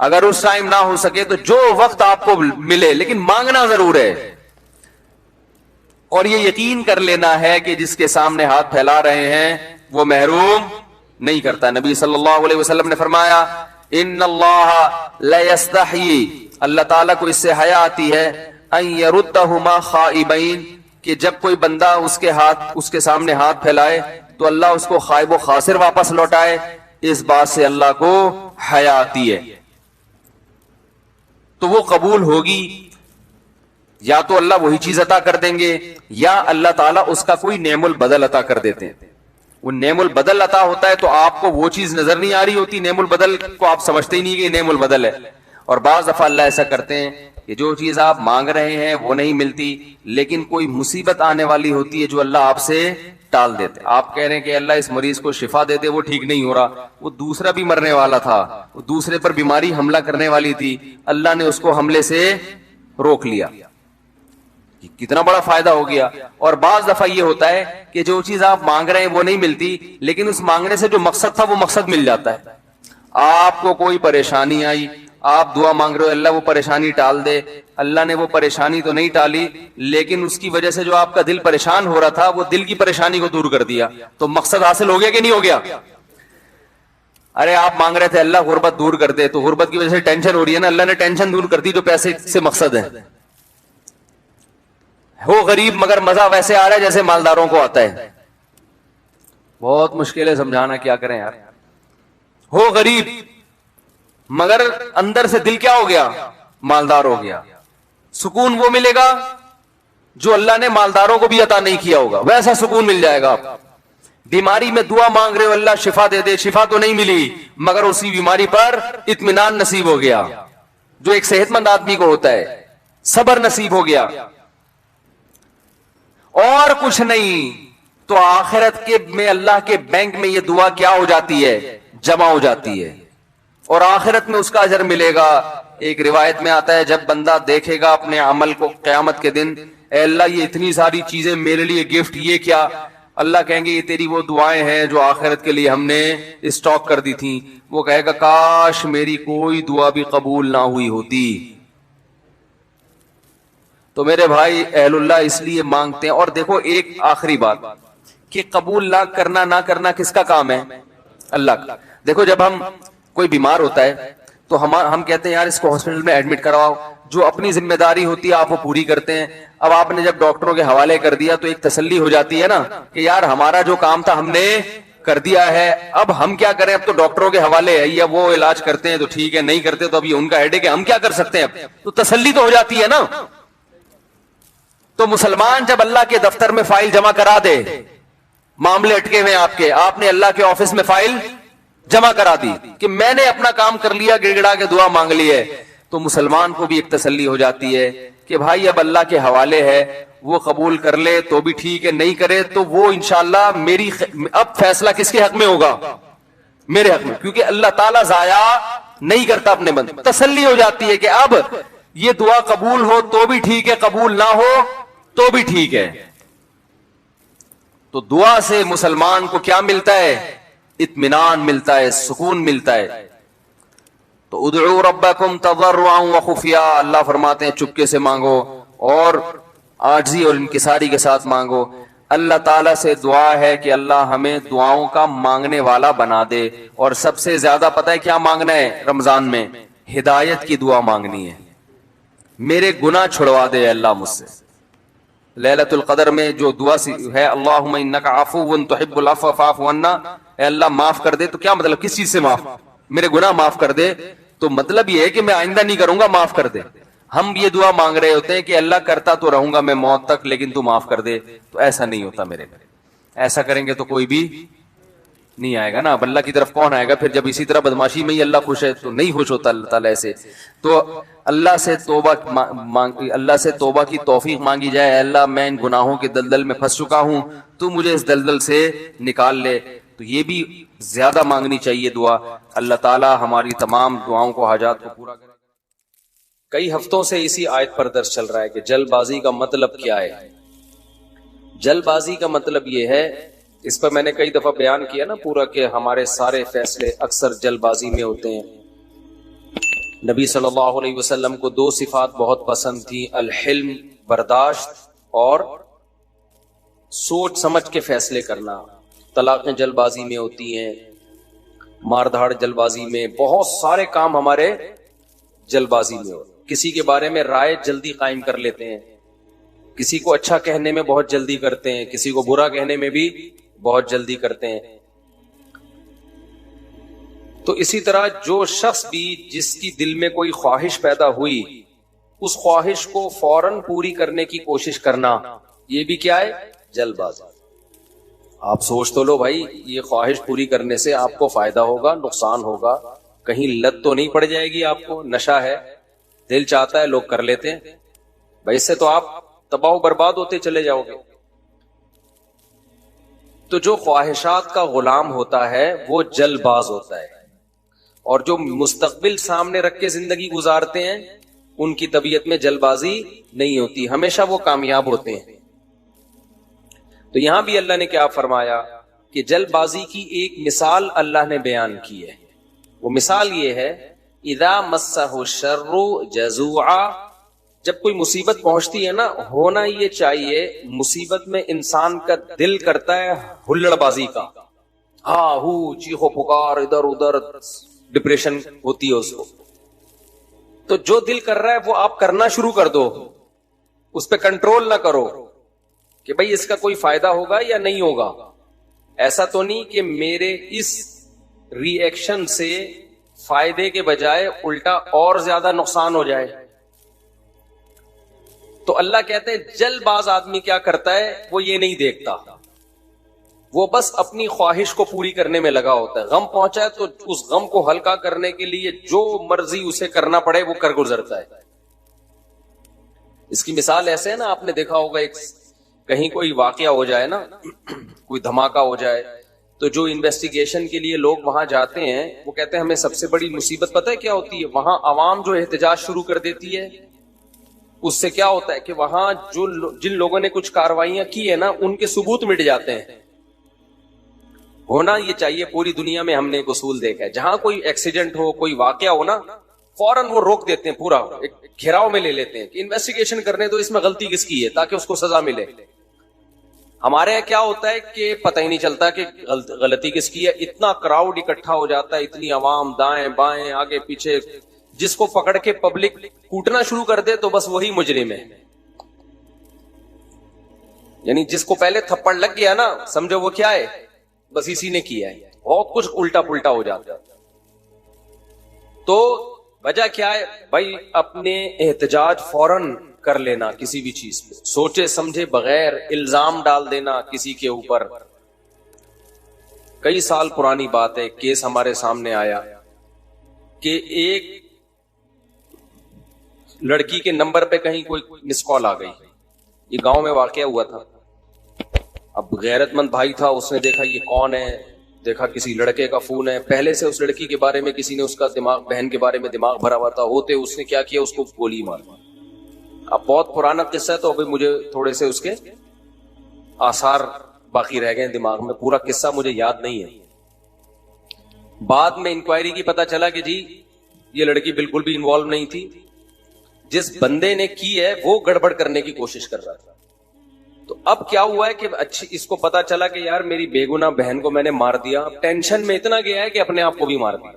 Speaker 1: اگر اس ٹائم نہ ہو سکے تو جو وقت آپ کو ملے, لیکن مانگنا ضرور ہے. اور یہ یقین کر لینا ہے کہ جس کے سامنے ہاتھ پھیلا رہے ہیں وہ محروم نہیں کرتا. نبی صلی اللہ علیہ وسلم نے فرمایا, ان اللہ لا یستحیی, اللہ تعالیٰ کو اس سے حیا آتی ہے, ان یردہما خائبین, کہ جب کوئی بندہ اس کے سامنے ہاتھ پھیلائے تو اللہ اس کو خائب و خاسر واپس لوٹائے. اس بات سے اللہ کو حیا آتی ہے. تو وہ قبول ہوگی, یا تو اللہ وہی چیز عطا کر دیں گے, یا اللہ تعالیٰ اس کا کوئی نعم البدل عطا کر دیتے ہیں. وہ نعم البدل عطا ہوتا ہے تو آپ کو وہ چیز نظر نہیں آ رہی ہوتی, نعم البدل کو آپ سمجھتے ہی نہیں کہ نعم البدل ہے. اور بعض دفعہ اللہ ایسا کرتے ہیں کہ جو چیز آپ مانگ رہے ہیں وہ نہیں ملتی, لیکن کوئی مصیبت آنے والی ہوتی ہے جو اللہ آپ سے ٹال دیتے. آپ کہہ رہے ہیں کہ اللہ اس مریض کو شفا دے دے, وہ ٹھیک نہیں ہو رہا, وہ دوسرا بھی مرنے والا تھا, وہ دوسرے پر بیماری حملہ کرنے والی تھی, اللہ نے اس کو حملے سے روک لیا. کتنا بڑا فائدہ ہو گیا. اور بعض دفعہ یہ ہوتا ہے کہ جو چیز آپ مانگ رہے ہیں وہ نہیں ملتی, لیکن اس مانگنے سے جو مقصد تھا وہ مقصد مل جاتا ہے. آپ کو کوئی پریشانی آئی, آپ دعا مانگ رہے ہو اللہ وہ پریشانی ٹال دے, اللہ نے وہ پریشانی تو نہیں ٹالی, لیکن اس کی وجہ سے جو آپ کا دل پریشان ہو رہا تھا وہ دل کی پریشانی کو دور کر دیا. تو مقصد حاصل ہو گیا کہ نہیں ہو گیا؟ ارے آپ مانگ رہے تھے اللہ غربت دور کر دے, تو غربت کی وجہ سے ٹینشن ہو رہی ہے نا, اللہ نے ٹینشن دور کر دی جو پیسے سے مقصد ہے. ہو غریب مگر مزہ ویسے آ رہا ہے جیسے مالداروں کو آتا ہے. بہت مشکل ہے سمجھانا, کیا کریں یار. ہو غریب مگر اندر سے دل کیا ہو گیا؟ مالدار ہو گیا. سکون وہ ملے گا جو اللہ نے مالداروں کو بھی عطا نہیں کیا ہوگا، ویسا سکون مل جائے گا آپ. بیماری میں دعا مانگ رہے ہو اللہ شفا دے دے، شفا تو نہیں ملی مگر اسی بیماری پر اطمینان نصیب ہو گیا جو ایک صحت مند آدمی کو ہوتا ہے. صبر نصیب ہو گیا. اور کچھ نہیں تو آخرت کے میں اللہ کے بینک میں یہ دعا کیا ہو جاتی ہے؟ جمع ہو جاتی ہے، اور آخرت میں اس کا اجر ملے گا. ایک روایت میں آتا ہے جب بندہ دیکھے گا اپنے عمل کو قیامت کے دن، اے اللہ یہ اتنی ساری چیزیں میرے لیے گفٹ، یہ کیا؟ اللہ کہیں گے یہ تیری وہ دعائیں ہیں جو آخرت کے لیے ہم نے اسٹاک کر دی تھیں. وہ کہے گا کاش میری کوئی دعا بھی قبول نہ ہوئی ہوتی. تو میرے بھائی اہل اللہ اس لیے مانگتے ہیں. اور دیکھو ایک آخری بات کہ قبول نہ کرنا کس کا کام ہے؟ اللہ کا. دیکھو جب ہم کوئی بیمار ہوتا ہے تو ہم کہتے ہیں یار اس کو ہاسپٹل میں ایڈمٹ کرواؤ. جو اپنی ذمہ داری ہوتی ہے آپ وہ پوری کرتے ہیں. اب آپ نے جب ڈاکٹروں کے حوالے کر دیا تو ایک تسلی ہو جاتی ہے نا کہ یار ہمارا جو کام تھا ہم نے کر دیا ہے، اب ہم کیا کریں؟ اب تو ڈاکٹروں کے حوالے ہے، یا وہ علاج کرتے ہیں تو ٹھیک ہے، نہیں کرتے تو اب یہ ان کا ہیڈیک ہے، ہم کیا کر سکتے ہیں؟ اب تو تسلی تو ہو جاتی ہے نا. تو مسلمان جب اللہ کے دفتر میں فائل جمع کرا دے، معاملے اٹکے ہوئے آپ نے اللہ کے آفس میں فائل جمع کرا دی کہ میں نے اپنا کام کر لیا، گڑ گڑا کے دعا مانگ لی ہے، تو مسلمان کو بھی ایک تسلی ہو جاتی ہے کہ بھائی اب اللہ کے حوالے ہے، وہ قبول کر لے تو بھی ٹھیک ہے، نہیں کرے تو وہ انشاءاللہ اب فیصلہ کس کے حق میں ہوگا؟ میرے حق میں، کیونکہ اللہ تعالیٰ ضائع نہیں کرتا اپنے بندے. تسلی ہو جاتی ہے کہ اب یہ دعا قبول ہو تو بھی ٹھیک ہے، قبول نہ ہو تو بھی ٹھیک ہے. تو دعا سے مسلمان کو کیا ملتا ہے؟ اطمینان ملتا ہے، سکون ملتا ہے. تو ادعوا ربکم تضرعا وخفیا، اللہ فرماتے ہیں چپکے سے مانگو اور عاجزی اور انکساری کے ساتھ مانگو. اللہ تعالیٰ سے دعا ہے کہ اللہ ہمیں دعاؤں کا مانگنے والا بنا دے. اور سب سے زیادہ پتہ ہے کیا مانگنا ہے رمضان میں؟ ہدایت کی دعا مانگنی ہے. میرے گناہ چھڑوا دے اللہ مجھ سے. لیلۃ القدر میں جو دعا ہے اللہم انک عفو تحب العفو فاعف عنا، اے اللہ معاف کر دے. تو کیا مطلب؟ کس چیز سے معاف؟ میرے گناہ معاف کر دے. تو مطلب یہ ہے کہ میں آئندہ نہیں کروں گا، معاف کر دے. ہم یہ دعا مانگ رہے ہوتے ہیں کہ اللہ کرتا تو رہوں گا میں موت تک لیکن تو معاف کر دے. تو ایسا نہیں ہوتا میرے گھر. ایسا کریں گے تو کوئی بھی نہیں آئے گا نا. اب اللہ کی طرف کون آئے گا پھر؟ جب اسی طرح بدماشی میں ہی اللہ خوش ہے تو نہیں خوش ہوتا اللہ تعالیٰ ایسے. تو اللہ سے توبہ کی توفیق مانگی جائے. اللہ میں ان گناہوں کے دلدل میں پھنس چکا ہوں، تو مجھے اس دلدل سے نکال لے. تو یہ بھی زیادہ مانگنی چاہیے دعا. اللہ تعالیٰ ہماری تمام دعاؤں کو، حاجات کو پورا کرے. کئی ہفتوں سے اسی آیت پر درس چل رہا ہے کہ جلد بازی کا مطلب کیا ہے. جلد بازی کا مطلب یہ ہے، اس پر میں نے کئی دفعہ بیان کیا نا پورا، کہ ہمارے سارے فیصلے اکثر جلد بازی میں ہوتے ہیں. نبی صلی اللہ علیہ وسلم کو دو صفات بہت پسند تھی، الحلم برداشت اور سوچ سمجھ کے فیصلے کرنا. طلاقیں جلد بازی میں ہوتی ہیں، مار دھاڑ جلد بازی میں، بہت سارے کام ہمارے جلد بازی میں ہوتے. کسی کے بارے میں رائے جلدی قائم کر لیتے ہیں، کسی کو اچھا کہنے میں بہت جلدی کرتے ہیں، کسی کو برا کہنے میں بھی بہت جلدی کرتے ہیں. تو اسی طرح جو شخص بھی جس کی دل میں کوئی خواہش پیدا ہوئی، اس خواہش کو فوراً پوری کرنے کی کوشش کرنا، یہ بھی کیا ہے؟ جلد بازی. آپ سوچ تو لو بھائی یہ خواہش پوری کرنے سے آپ کو فائدہ ہوگا، نقصان ہوگا، کہیں لت تو نہیں پڑ جائے گی آپ کو؟ نشہ ہے، دل چاہتا ہے، لوگ کر لیتے ہیں بھائی، اس سے تو آپ تباہ و برباد ہوتے چلے جاؤ گے. تو جو خواہشات کا غلام ہوتا ہے وہ جلد باز ہوتا ہے، اور جو مستقبل سامنے رکھ کے زندگی گزارتے ہیں ان کی طبیعت میں جلد بازی نہیں ہوتی، ہمیشہ وہ کامیاب ہوتے ہیں. تو یہاں بھی اللہ نے کیا فرمایا کہ جلد بازی کی ایک مثال اللہ نے بیان کی ہے. وہ مثال یہ ہے، اذا مسہ الشر جزوعا، جب کوئی مصیبت پہنچتی ہے نا، ہونا یہ چاہیے مصیبت میں انسان کا دل کرتا ہے ہلڑ بازی کا، ہاں ہو چیخو پکار، ادھر ادھر، ڈپریشن ہوتی ہے اس کو. تو جو دل کر رہا ہے وہ آپ کرنا شروع کر دو، اس پہ کنٹرول نہ کرو کہ بھئی اس کا کوئی فائدہ ہوگا یا نہیں ہوگا. ایسا تو نہیں کہ میرے اس ری ایکشن سے فائدے کے بجائے الٹا اور زیادہ نقصان ہو جائے. تو اللہ کہتے ہیں جلد باز آدمی کیا کرتا ہے, وہ یہ نہیں دیکھتا, وہ بس اپنی خواہش کو پوری کرنے میں لگا ہوتا ہے. غم پہنچا ہے تو اس غم کو ہلکا کرنے کے لیے جو مرضی اسے کرنا پڑے وہ کر گزرتا ہے. اس کی مثال ایسے ہے نا, آپ نے دیکھا ہوگا ایک کہیں کوئی واقعہ ہو جائے نا, کوئی دھماکہ ہو جائے, تو جو انویسٹیگیشن کے لیے لوگ وہاں جاتے ہیں وہ کہتے ہیں ہمیں سب سے بڑی مصیبت پتہ ہے کیا ہوتی ہے, وہاں عوام جو احتجاج شروع کر دیتی ہے, اس سے کیا ہوتا ہے کہ وہاں جن لوگوں نے کچھ کاروائیاں کی ہے نا ان کے ثبوت مٹ جاتے ہیں. ہونا یہ چاہیے, پوری دنیا میں ہم نے ایک اصول دیکھا ہے, جہاں کوئی ایکسیڈنٹ ہو, کوئی واقعہ ہو نا, فوراً وہ روک دیتے ہیں, پورا ایک گھیراؤ میں لے لیتے ہیں کہ انویسٹیگیشن کرنے تو اس میں غلطی کس کی ہے تاکہ اس کو سزا ملے. ہمارے یہاں کیا ہوتا ہے کہ پتہ ہی نہیں چلتا کہ غلطی کس کی ہے, اتنا کراؤڈ اکٹھا ہو جاتا ہے, اتنی عوام دائیں بائیں آگے پیچھے, جس کو پکڑ کے پبلک کوٹنا شروع کر دے تو بس وہی مجرم ہے. یعنی جس کو پہلے تھپڑ لگ گیا نا سمجھو وہ کیا ہے, بس اسی نے کیا ہے. بہت کچھ الٹا پلٹا ہو جاتا ہے. تو وجہ کیا ہے بھائی, اپنے احتجاج فوراً کر لینا کسی بھی چیز پہ, سوچے سمجھے بغیر الزام ڈال دینا کسی کے اوپر. کئی سال پرانی بات ہے, کیس ہمارے سامنے آیا کہ ایک لڑکی کے نمبر پہ کہیں کوئی مس کال آ گئی. یہ گاؤں میں واقعہ ہوا تھا. اب غیرت مند بھائی تھا, اس نے دیکھا یہ کون ہے, دیکھا کسی لڑکے کا فون ہے, پہلے سے اس لڑکی کے بارے میں کسی نے اس کا دماغ, بہن کے بارے میں دماغ بھرا ہوا تھا, ہوتے اس نے کیا کیا, اس کو گولی مار. اب بہت پرانا قصہ ہے تو ابھی مجھے تھوڑے سے اس کے آثار باقی رہ گئے دماغ میں, پورا قصہ مجھے یاد نہیں ہے. بعد میں انکوائری کی پتا چلا کہ جی یہ لڑکی بالکل بھی انوالو نہیں تھی, جس بندے نے کی ہے وہ گڑبڑ کرنے کی کوشش کر رہا تھا. تو اب کیا ہوا ہے کہ اچھی اس کو پتا چلا کہ یار میری بے گناہ بہن کو میں نے مار دیا, ٹینشن میں اتنا گیا ہے کہ اپنے آپ کو بھی مار دیا.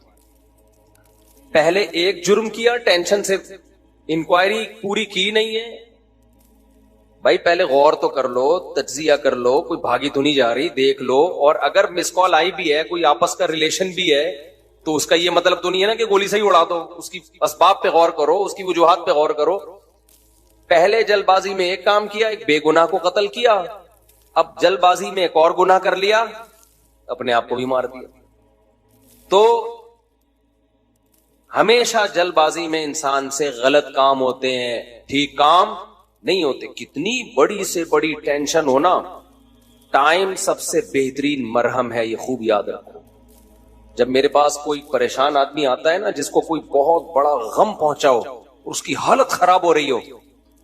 Speaker 1: پہلے ایک جرم کیا, ٹینشن سے انکوائری پوری کی نہیں ہے. بھائی پہلے غور تو کر لو, تجزیہ کر لو, کوئی بھاگی تو نہیں جا رہی, دیکھ لو. اور اگر مس کال آئی بھی ہے, کوئی آپس کا ریلیشن بھی ہے, تو اس کا یہ مطلب تو نہیں ہے نا کہ گولی سے ہی اڑا دو. اس کی اسباب پہ غور کرو, اس کی وجوہات پہ غور کرو. پہلے جلد بازی میں ایک کام کیا, ایک بے گناہ کو قتل کیا, اب جلد بازی میں ایک اور گناہ کر لیا, اپنے آپ کو بھی مار دیا. تو ہمیشہ جلد بازی میں انسان سے غلط کام ہوتے ہیں, ٹھیک کام نہیں ہوتے. کتنی بڑی سے بڑی ٹینشن ہونا, ٹائم سب سے بہترین مرہم ہے, یہ خوب یاد رکھو. جب میرے پاس کوئی پریشان آدمی آتا ہے نا, جس کو کوئی بہت بڑا غم پہنچا ہو, اس کی حالت خراب ہو رہی ہو,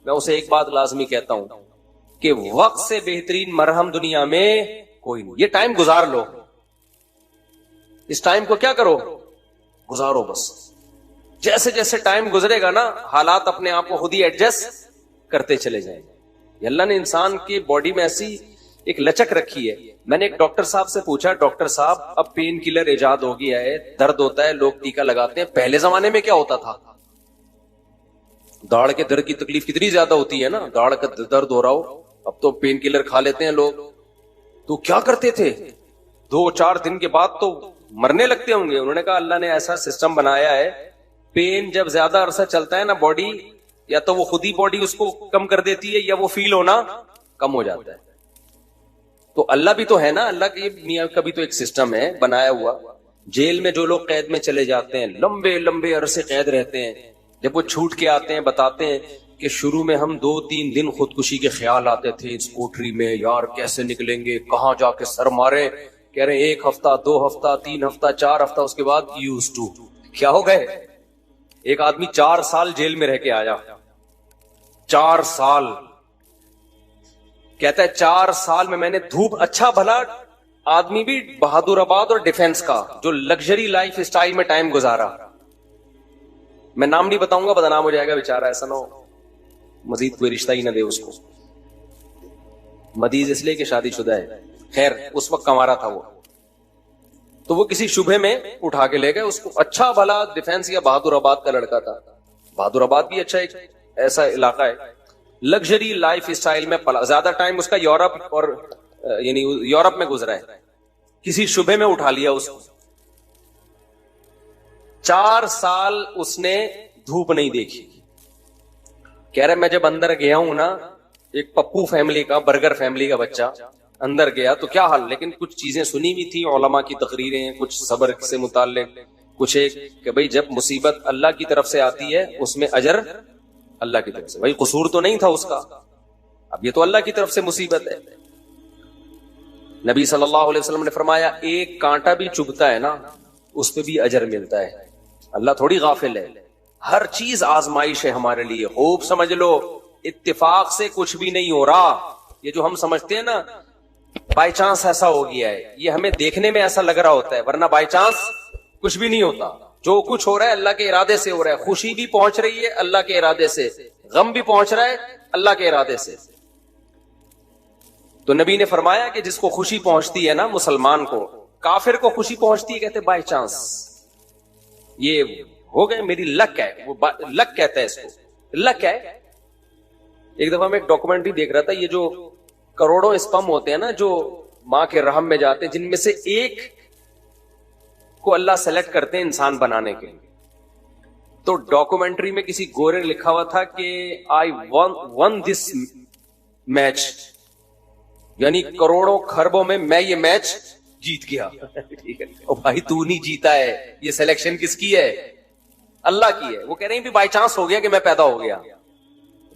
Speaker 1: میں اسے ایک بات لازمی کہتا ہوں کہ وقت سے بہترین مرہم دنیا میں کوئی نہیں. یہ ٹائم گزار لو, اس ٹائم کو کیا کرو, گزارو بس. جیسے جیسے ٹائم گزرے گا نا, حالات اپنے آپ کو خود ہی ایڈجسٹ کرتے چلے جائیں. اللہ نے انسان کی باڈی میں ایسی ایک لچک رکھی ہے. میں نے ایک ڈاکٹر صاحب سے پوچھا, ڈاکٹر صاحب اب پین کلر ایجاد ہو گیا ہے, درد ہوتا ہے, لوگ ٹیکا لگاتے ہیں, پہلے زمانے میں کیا ہوتا تھا, داڑھ کے درد کی تکلیف کتنی زیادہ ہوتی ہے نا, داڑھ کا درد ہو رہا ہو, اب تو پین کلر کھا لیتے ہیں لوگ. تو کیا کرتے تھے, 2-4 دن کے بعد تو مرنے لگتے ہوں گے. انہوں نے کہا اللہ نے ایسا سسٹم بنایا ہے, پین جب زیادہ عرصہ چلتا ہے نا, باڈی یا تو وہ خود ہی باڈی اس کو کم کر دیتی ہے, یا وہ فیل ہونا کم ہو جاتا ہے. تو اللہ بھی تو ہے نا, اللہ کی میاں کا بھی تو ایک سسٹم ہے بنایا ہوا. جیل میں جو لوگ قید میں چلے جاتے ہیں, لمبے لمبے عرصے قید رہتے ہیں, جب وہ چھوٹ کے آتے ہیں بتاتے ہیں کہ شروع میں ہم 2-3 دن خودکشی کے خیال آتے تھے اس کوٹری میں, یار کیسے نکلیں گے, کہاں جا کے سر مارے. کہہ رہے 1 ہفتہ 2 ہفتہ 3 ہفتہ 4 ہفتہ, اس کے بعد یوز ٹو. کیا ہو گئے, ایک آدمی 4 سال جیل میں رہ کے آیا, 4 سال. کہتا ہے 4 سال میں نے دھوپ, اچھا بھلا آدمی بھی بہادر آباد اور ڈیفنس کا جو لگژری لائف اسٹائل میں ٹائم گزارا. میں نام نہیں بتاؤں گا, بدنام ہو جائے گا بیچارہ, ایسا نہ ہو مزید کوئی رشتہ ہی نہ دے اس کو. مدیز اس لیے کہ شادی شدہ ہے. خیر اس وقت کمارا تھا وہ, تو وہ کسی شبہ میں اٹھا کے لے گئے اس کو. اچھا بھلا ڈیفنس یا بہادر آباد کا لڑکا تھا. بہادر آباد بھی اچھا ایک ایسا علاقہ ہے, لگژری لائف اسٹائل میں پلا, زیادہ ٹائم اس کا یورپ اور یعنی یورپ میں گزرا ہے. کسی شبہ میں اٹھا لیا اس کو.
Speaker 2: 4 سال اس نے دھوپ نہیں دیکھی. کہہ رہے میں جب اندر گیا ہوں نا, ایک پپو فیملی کا, برگر فیملی کا بچہ اندر گیا تو کیا حال, لیکن کچھ چیزیں سنی ہوئی تھی, علماء کی تقریریں, کچھ صبر سے متعلق, کچھ ایک کہ بھئی جب مصیبت اللہ کی طرف سے آتی ہے اس میں اجر اللہ کی طرف سے. بھئی قصور تو نہیں تھا اس کا, اب یہ تو اللہ کی طرف سے مصیبت ہے. نبی صلی اللہ علیہ وسلم نے فرمایا ایک کانٹا بھی چبھتا ہے نا اس پہ بھی اجر ملتا ہے. اللہ تھوڑی غافل ہے, ہر چیز آزمائش ہے ہمارے لیے. خوب سمجھ لو, اتفاق سے کچھ بھی نہیں ہو رہا. یہ جو ہم سمجھتے ہیں نا بائی چانس ایسا ہو گیا ہے, یہ ہمیں دیکھنے میں ایسا لگ رہا ہوتا ہے, ورنہ بائی چانس کچھ بھی نہیں ہوتا. جو کچھ ہو رہا ہے اللہ کے ارادے سے ہو رہا ہے. خوشی بھی پہنچ رہی ہے اللہ کے ارادے سے, غم بھی پہنچ رہا ہے اللہ کے ارادے سے. تو نبی نے فرمایا کہ جس کو خوشی پہنچتی ہے نا مسلمان کو, کافر کو خوشی پہنچتی ہے کہتے بائی چانس, یہ ہو گئے میری لک ہے, وہ لک کہتا ہے اس کو, لک ہے. ایک دفعہ میں ایک ڈاکومنٹری دیکھ رہا تھا, یہ جو کروڑوں اسپم ہوتے ہیں نا جو ماں کے رحم میں جاتے ہیں, جن میں سے ایک کو اللہ سلیکٹ کرتے ہیں انسان بنانے کے. تو ڈاکومنٹری میں کسی گورے نے لکھا ہوا تھا کہ آئی ون دس میچ, یعنی کروڑوں خربوں میں یہ میچ جیت گیا. ٹھیک ہے بھائی, تو نہیں جیتا ہے, یہ سلیکشن کس کی ہے؟ اللہ کی ہے. وہ کہہ رہے ہیں بھی بائی چانس ہو گیا کہ میں پیدا ہو گیا.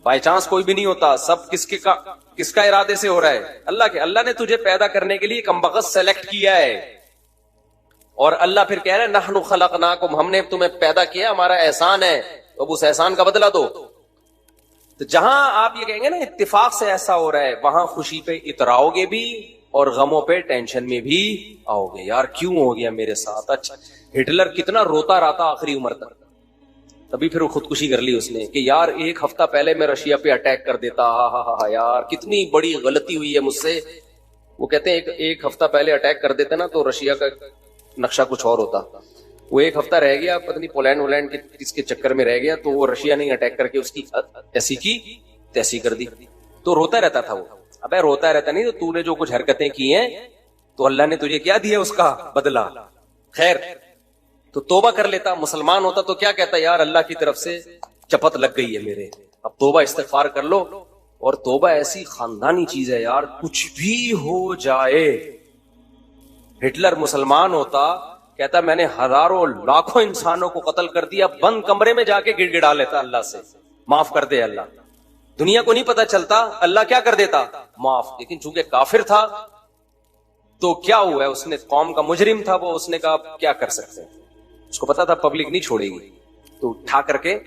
Speaker 2: بائی چانس کوئی بھی نہیں ہوتا, سب کس کا ارادے سے ہو رہا ہے؟ اللہ کے. اللہ نے تجھے پیدا کرنے کے لیے کمبخت سلیکٹ کیا ہے, اور اللہ پھر کہہ رہے ہیں نحن خلقناکم, ہم نے تمہیں پیدا کیا, ہمارا احسان ہے, تو اب اس احسان کا بدلہ دو. تو جہاں آپ یہ کہیں گے نا اتفاق سے ایسا ہو رہا ہے, وہاں خوشی پہ اتراؤ گے بھی اور غموں پہ ٹینشن میں بھی آؤ گے. یار کیوں ہو گیا میرے ساتھ؟ اچھا ہٹلر کتنا روتا رہا تھا آخری عمر تک, تبھی پھر وہ خودکشی کر لی اس نے کہ یار 1 ہفتہ پہلے میں رشیا پہ اٹیک کر دیتا, ہاں یار کتنی بڑی غلطی ہوئی ہے مجھ سے. وہ کہتے ہیں ایک ہفتہ پہلے اٹیک کر دیتے نا تو رشیا کا نقشہ کچھ اور ہوتا. وہ 1 ہفتہ رہ گیا, پتہ نہیں پولینڈ ولینڈ کے اس کے چکر میں رہ گیا, تو وہ رشیا نہیں اٹیک کر کے اس کی ایسی کی تیسی کر دی. تو روتا رہتا تھا وہ. ابے روتا رہتا نہیں, تو نے جو کچھ حرکتیں کی ہیں تو اللہ نے تجھے کیا دیا اس کا بدلہ. خیر تو توبہ کر لیتا, مسلمان ہوتا تو کیا کہتا, یار اللہ کی طرف سے چپت لگ گئی ہے میرے, اب توبہ استغفار کر لو. اور توبہ ایسی خاندانی چیز ہے یار, کچھ بھی ہو جائے. ہٹلر مسلمان ہوتا, کہتا میں نے ہزاروں لاکھوں انسانوں کو قتل کر دیا, بند کمرے میں جا کے گڑ گڑا لیتا اللہ سے, معاف کر دے اللہ. دنیا کو نہیں پتا چلتا, اللہ کیا کر دیتا, معاف. لیکن چونکہ کافر تھا تو کیا ہوا ہے, اس نے قوم کا مجرم تھا وہ, اس نے کہا کیا کر سکتے ہیں, اس کو پتا تھا پبلک نہیں چھوڑے گی, تو اٹھا کر کے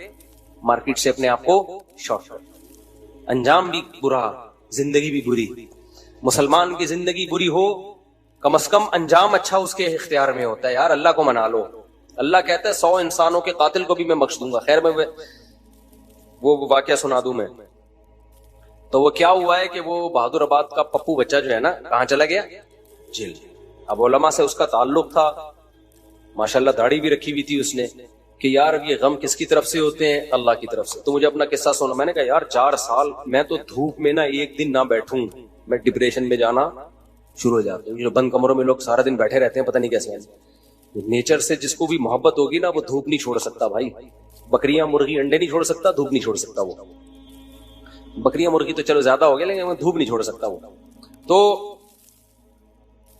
Speaker 2: مارکیٹ سے اپنے آپ کو شارٹ کر. انجام بھی برا, زندگی بھی بری. مسلمان کی زندگی بری ہو, کم از کم انجام اچھا اس کے اختیار میں ہوتا ہے. یار اللہ کو منا لو. اللہ کہتا ہے 100 انسانوں کے قاتل کو بھی میں بخش دوں گا. خیر میں وہ واقعہ سنا دوں میں. تو وہ کیا ہوا ہے کہ وہ بہادر آباد کا پپو بچہ جو ہے نا, کہاں چلا گیا, جیل. اب علماء سے اس کا تعلق تھا, ماشاءاللہ داڑھی بھی رکھی ہوئی تھی اس نے, کہ یار یہ غم کس کی طرف سے ہوتے ہیں, اللہ کی طرف سے. تو مجھے اپنا قصہ سنا. میں نے کہا یار 4 سال میں تو دھوپ میں نا ایک دن نہ بیٹھوں, میں ڈپریشن میں جانا شروع ہو جاتا ہوں. جو بند کمروں میں لوگ سارا دن بیٹھے رہتے ہیں, پتہ نہیں کیسے. نیچر سے جس کو بھی محبت ہوگی نا وہ دھوپ نہیں چھوڑ سکتا بھائی. بکریاں مرغی انڈے نہیں چھوڑ سکتا, دھوپ نہیں چھوڑ سکتا. وہ بکریاں مرغی تو چلو زیادہ ہو گیا, لیکن وہ دھوپ نہیں چھوڑ سکتا وہ. تو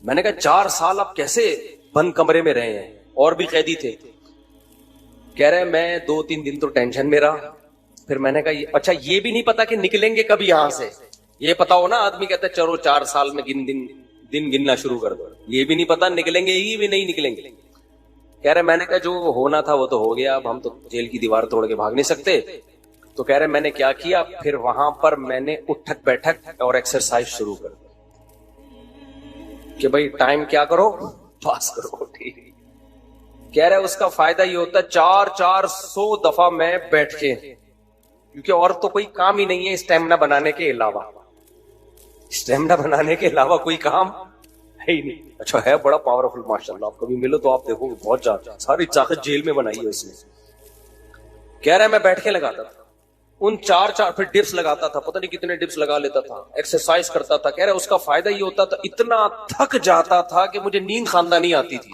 Speaker 2: میں نے کہا 4 سال آپ کیسے بند کمرے میں رہے ہیں, اور بھی قیدی تھے. کہہ رہے میں 2-3 دن تو ٹینشن میں رہا. پھر میں نے کہا اچھا یہ بھی نہیں پتا کہ نکلیں گے کبھی یہاں سے. یہ پتا ہو نا, آدمی کہتا ہے چلو 4 سال میں دن گننا شروع کر دو. یہ بھی نہیں پتا نکلیں گے ہی بھی نہیں نکلیں گے. کہہ رہے میں نے کہا جو ہونا تھا وہ تو ہو گیا, اب ہم تو جیل کی دیوار توڑ کے بھاگ نہیں سکتے. تو کہہ رہے میں نے کیا کیا, پھر وہاں پر میں نے اٹھک بیٹھک اور ایکسرسائز شروع کر دی کہ بھائی ٹائم کیا کرو, پاس کرو. ٹھیک. کہہ رہے اس کا فائدہ یہ ہوتا ہے 400 دفعہ میں بیٹھ کے, کیونکہ اور تو کوئی کام ہی نہیں ہے اسٹیمنا بنانے کے علاوہ. اسٹیمنا بنانے کے علاوہ کوئی کام ہے ہی نہیں. اچھا ہے بڑا پاورفل ماشاءاللہ, آپ کبھی ملو تو آپ دیکھو گے بہت زیادہ, ساری طاقت جیل میں بنائی ہے اس نے. کہہ رہا ہے میں بیٹھ کے لگاتا تھا ان 4 پھر ڈپس لگاتا تھا, پتہ نہیں کتنے ڈپس لگا لیتا تھا, ایکسرسائز کرتا تھا. کہہ رہا اس کا فائدہ یہ ہوتا تھا اتنا تھک جاتا تھا کہ مجھے نیند خاندانی آتی تھی.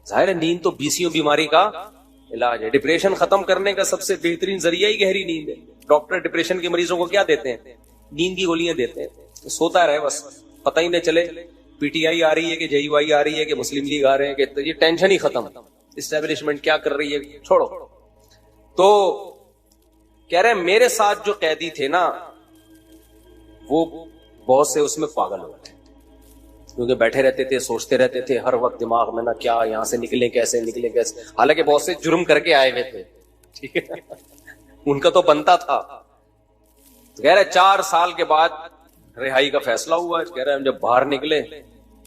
Speaker 2: ظاہر ہے نیند تو بیسیوں بیماری کا علاج ہے. ڈپریشن ختم کرنے کا سب سے بہترین ذریعہ ہی گہری نیند ہے. ڈاکٹر ڈپریشن کے مریضوں کو کیا دیتے ہیں؟ نیند کی گولیاں دیتے ہیں. سوتا رہے بس, پتہ ہی نہ چلے پی ٹی آئی آ رہی ہے کہ جے یو آئی آ رہی ہے کہ مسلم لیگ آ رہے ہیں, کہ یہ ٹینشن ہی ختم. اسٹیبلشمنٹ کیا کر رہی ہے چھوڑو. تو کہہ رہے ہیں میرے ساتھ جو قیدی تھے نا وہ بہت سے اس میں پاگل ہو گئے, کیونکہ بیٹھے رہتے تھے, سوچتے رہتے تھے ہر وقت دماغ میں نا کیا یہاں سے نکلیں کیسے, حالانکہ بہت سے جرم کر کے آئے ہوئے تھے, ٹھیک ہے, ان کا تو بنتا تھا. تو کہہ رہے 4 سال کے بعد رہائی کا فیصلہ ہوا. کہہ رہے ہم جب باہر نکلے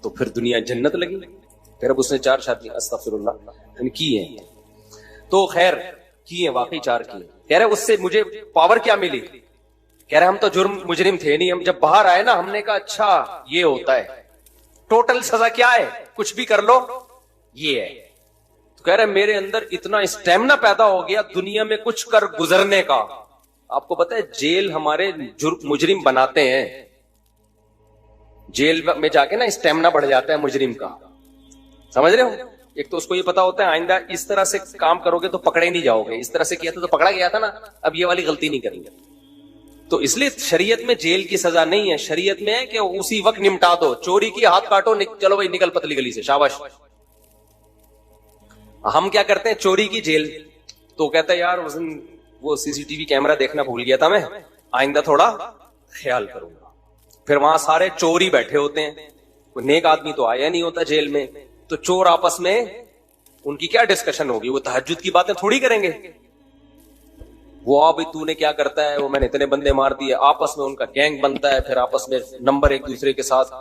Speaker 2: تو پھر دنیا جنت لگی. پھر اب اس نے 4 شادی استغفر اللہ کی ہیں. تو خیر کی ہیں, واقعی 4 کی ہیں. کہہ رہے اس سے مجھے پاور کیا ملی؟ کہہ رہے ہم تو مجرم تھے نہیں, ہم جب باہر آئے نا ہم نے کہا اچھا یہ ہوتا ہے, ٹوٹل سزا کیا ہے, کچھ بھی کر لو یہ ہے. تو کہہ رہے میرے اندر اتنا اسٹیمنا پیدا ہو گیا دنیا میں کچھ کر گزرنے کا. آپ کو پتا ہے جیل ہمارے مجرم بناتے ہیں, جیل میں جا کے نا اسٹیمنا بڑھ جاتا ہے مجرم کا, سمجھ رہے ہو. ایک تو اس کو یہ پتا ہوتا ہے آئندہ اس طرح سے کام کرو گے تو پکڑے نہیں جاؤ گے, اس طرح سے کیا تھا تو پکڑا گیا تھا نا, اب یہ والی غلطی نہیں کریں گے. تو اس لیے شریعت میں جیل کی سزا نہیں ہے, شریعت میں ہے کہ اسی وقت نمٹا دو. چوری کی ہاتھ کاٹو, چلو بھائی نکل پتلی گلی سے, شاباش. ہم کیا کرتے ہیں چوری کی جیل, تو کہتا ہے یار وہ سی سی ٹی وی کیمرہ دیکھنا بھول گیا تھا میں, آئندہ تھوڑا خیال کروں گا. پھر وہاں سارے چور ہی بیٹھے ہوتے ہیں, کوئی نیک آدمی تو آیا نہیں ہوتا جیل میں. تو چور آپس میں ان کی کیا ڈسکشن ہوگی, وہ تہجد کی باتیں تھوڑی کریں گے. وہ ابھی تو نے کیا کرتا ہے, وہ میں نے اتنے بندے مار دیے, آپس میں ان کا گینگ بنتا ہے. پھر آپس میں نمبر ایک دوسرے کے ساتھ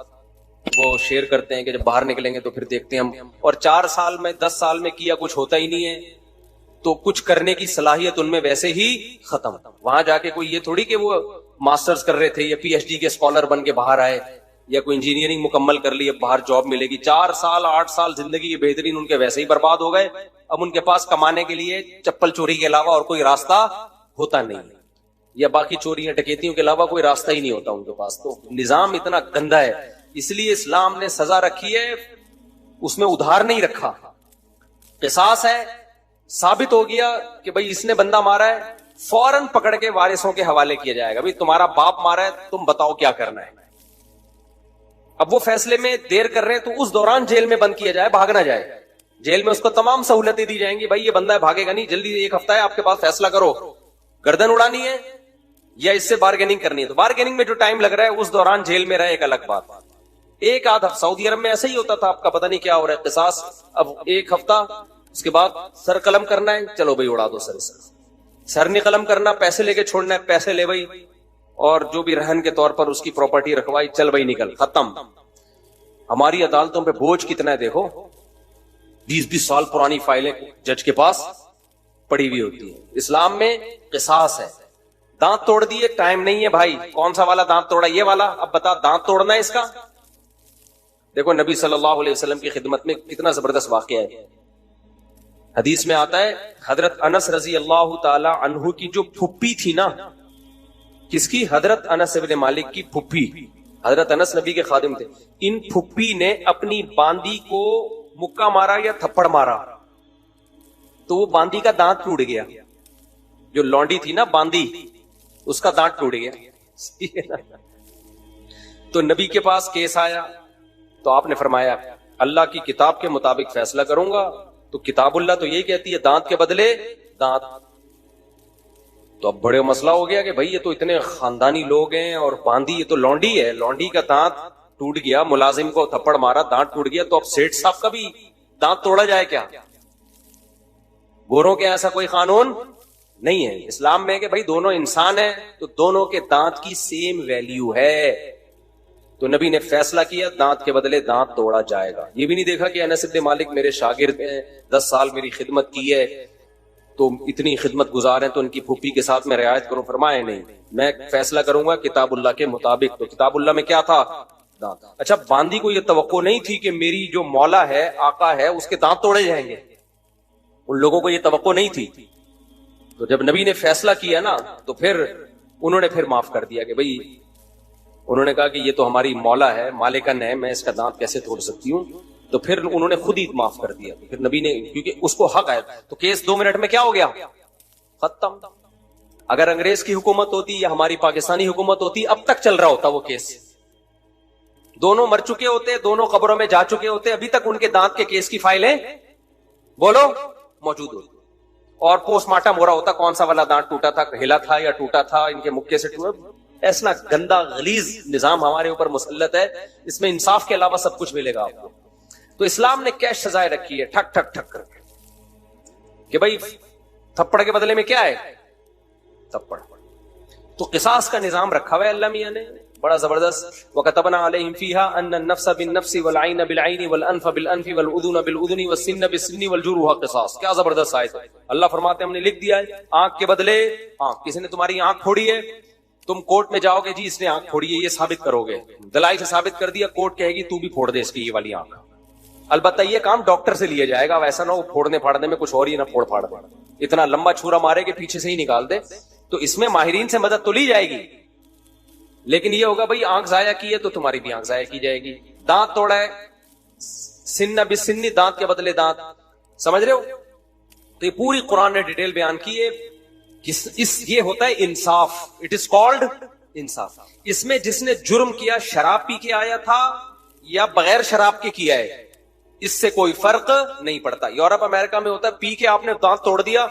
Speaker 2: وہ شیئر کرتے ہیں کہ جب باہر نکلیں گے تو پھر دیکھتے ہیں ہم. اور 4 سال میں 10 سال میں کیا کچھ ہوتا ہی نہیں ہے, تو کچھ کرنے کی صلاحیت ان میں ویسے ہی ختم. وہاں جا کے کوئی یہ تھوڑی کہ وہ ماسٹرز کر رہے تھے یا پی ایچ ڈی کے اسکالر بن کے باہر آئے, یا کوئی انجینئرنگ مکمل کر لی اب باہر جاب ملے گی. 4 سال 8 سال زندگی کے بہترین ان کے ویسے ہی برباد ہو گئے. اب ان کے پاس کمانے کے لیے چپل چوری کے علاوہ اور کوئی راستہ ہوتا نہیں, یا باقی چوریاں ڈکیتیوں کے علاوہ کوئی راستہ ہی نہیں ہوتا ان کے پاس. تو نظام اتنا گندا ہے, اس لیے اسلام نے سزا رکھی ہے, اس میں ادھار نہیں رکھا. قصاص ہے, ثابت ہو گیا کہ بھائی اس نے بندہ مارا ہے, فوراً پکڑ کے وارثوں کے حوالے کیا جائے گا, بھائی تمہارا باپ مارا ہے, تم بتاؤ کیا کرنا ہے. اب وہ فیصلے میں دیر کر رہے ہیں تو اس دوران جیل میں بند کیا جائے, بھاگ نہ جائے. جیل میں اس کو تمام سہولتیں دی جائیں گی, بھائی یہ بندہ ہے بھاگے گا نہیں, جلدی 1 ہفتہ ہے آپ کے پاس, فیصلہ کرو, گردن اڑانی ہے یا اس سے بارگیننگ کرنی ہے. تو بارگیننگ میں جو ٹائم لگ رہا ہے اس دوران جیل میں رہے, ایک الگ بات. 1 آدھ ہفتہ سعودی عرب میں ایسا ہی ہوتا تھا, آپ کا پتہ نہیں کیا ہو رہا ہے. قصاص اب 1 ہفتہ, اس کے بعد سر قلم کرنا ہے, چلو بھائی اڑا دو سر نہیں قلم کرنا, پیسے لے کے چھوڑنا ہے, پیسے لے بھائی, اور جو بھی رہن کے طور پر اس کی پراپرٹی رکھوائی, چل بھائی نکل, ختم. ہماری عدالتوں پہ بوجھ کتنا ہے دیکھو, 20-20 سال پرانی فائلیں جج کے پاس پڑی ہوئی ہوتی ہیں. اسلام میں قصاص ہے. دانت توڑ دیے, ٹائم نہیں ہے بھائی, کون سا والا دانت توڑا, یہ والا, اب بتا دانت توڑنا ہے اس کا. دیکھو نبی صلی اللہ علیہ وسلم کی خدمت میں کتنا زبردست واقعہ ہے. حدیث میں آتا ہے حضرت انس رضی اللہ تعالی عنہ کی جو پھپھی تھی نا, کس کی, حضرت انس بن مالک کی پھپھی. حضرت انس نبی کے خادم تھے. ان پھپھی نے اپنی باندی کو مکہ مارا یا تھپڑ مارا, تو وہ باندی کا دانت ٹوٹ گیا. جو لونڈی تھی نا باندی, اس کا دانت ٹوٹ گیا. تو نبی کے پاس کیس آیا, تو آپ نے فرمایا اللہ کی کتاب کے مطابق فیصلہ کروں گا. تو کتاب اللہ تو یہی کہتی ہے دانت کے بدلے دانت. تو اب بڑے مسئلہ ہو گیا کہ بھائی یہ تو اتنے خاندانی لوگ ہیں, اور باندی یہ تو لونڈی ہے, لونڈی کا دانت ٹوٹ گیا, ملازم کو تھپڑ مارا, دانت ٹوٹ گیا, تو اب سیٹھ صاحب کا بھی دانت توڑا جائے کیا؟ گوروں کے ایسا کوئی قانون نہیں ہے. اسلام میں کہ بھائی دونوں انسان ہیں تو دونوں کے دانت کی سیم ویلیو ہے. تو نبی نے فیصلہ کیا دانت کے بدلے دانت توڑا جائے گا. یہ بھی نہیں دیکھا کہ انس بن مالک میرے شاگرد ہیں, 10 سال میری خدمت کی ہے, تو اتنی خدمت گزار ہیں, تو ان کی پھوپھی کے ساتھ میں رعایت کروں. فرمائے نہیں, میں فیصلہ کروں گا کتاب اللہ کے مطابق. تو کتاب اللہ میں کیا تھا؟ دانت. اچھا باندی کو یہ توقع نہیں تھی کہ میری جو مولا ہے, آقا ہے, اس کے دانت توڑے جائیں گے. ان لوگوں کو یہ توقع نہیں تھی. تو جب نبی نے فیصلہ کیا نا, تو پھر انہوں نے پھر معاف کر دیا کہ بھئی, انہوں نے کہا کہ یہ تو ہماری مولا ہے, مالکن ہے, میں اس کا دانت کیسے توڑ سکتی ہوں. تو پھر انہوں نے خود ہی معاف کر دیا. پھر نبی نے, کیونکہ اس کو حق ہے, تو کیس 2 منٹ میں کیا ہو گیا, ختم. اگر انگریز کی حکومت ہوتی یا ہماری پاکستانی حکومت ہوتی, اب تک چل رہا ہوتا وہ کیس. دونوں مر چکے ہوتے, دونوں قبروں میں جا چکے ہوتے, ابھی تک ان کے دانت کے کیس کی فائلیں بولو موجود ہوتی, اور پوسٹ مارٹم ہو رہا ہوتا کون سا والا دانت ٹوٹا تھا, ہلا تھا یا ٹوٹا تھا, ان کے مکے سے ٹوٹا. ایسا گندا غلیظ نظام ہمارے اوپر مسلط ہے, اس میں انصاف کے علاوہ سب کچھ ملے گا آپ کو. تو اسلام نے کیا سزائیں رکھی ہے, ٹھک ٹھک ٹھک کر کے, کہ بھائی تھپڑ کے بدلے میں کیا ہے, تھپڑ. تو قصاص کا نظام رکھا ہوا ہے اللہ میاں نے بڑا زبردست. وَكَتَبْنَا عَلَيْهِمْ فِيهَا أَنَّ النَّفْسَ بِالنَّفْسِ وَالْعَيْنَ بِالْعَيْنِ وَالْأَنْفَ بِالْأَنْفِ وَالْأُذُنَ بِالْأُذُنِ وَالسِّنَّ بِالسِّنِّ وَالْجُرُوحَ قِصَاص. کیا زبردست آیت ہے. اللہ فرماتے ہیں ہم نے لکھ دیا ہے, آنکھ کے بدلے آنکھ. کسی نے تمہاری آنکھ پھوڑی ہے, تم کورٹ میں جاؤ گے, جی اس نے آنکھ پھوڑی ہے, یہ ثابت کرو گے, دلائل سے ثابت کر دیا, کورٹ کہے گی تو بھی پھوڑ دے اس کی یہ والی آنکھ. البتہ یہ کام ڈاکٹر سے لیا جائے گا, ویسا نہ ہو پھوڑنے پھاڑنے میں کچھ اور ہی نہ پھوڑ پھاڑ دے, اتنا لمبا چھورا مارے کہ پیچھے سے ہی نکال دے. تو اس میں ماہرین سے مدد تو لی جائے گی, لیکن یہ ہوگا بھائی آنکھ ضائع کی ہے تو تمہاری بھی آنکھ ضائع کی جائے گی. دانت توڑا ہے, سن بسنی, دانت کے بدلے دانت, سمجھ رہے ہو. تو یہ پوری قرآن نے ڈیٹیل بیان کی ہے. یہ ہوتا ہے انصاف, اٹ از کالڈ انصاف. اس میں جس نے جرم کیا شراب پی کے آیا تھا یا بغیر شراب کے کیا ہے, اس سے کوئی فرق نہیں پڑتا. یورپ امریکہ میں ہوتا ہے پی کے آپ نے دانت توڑ دیا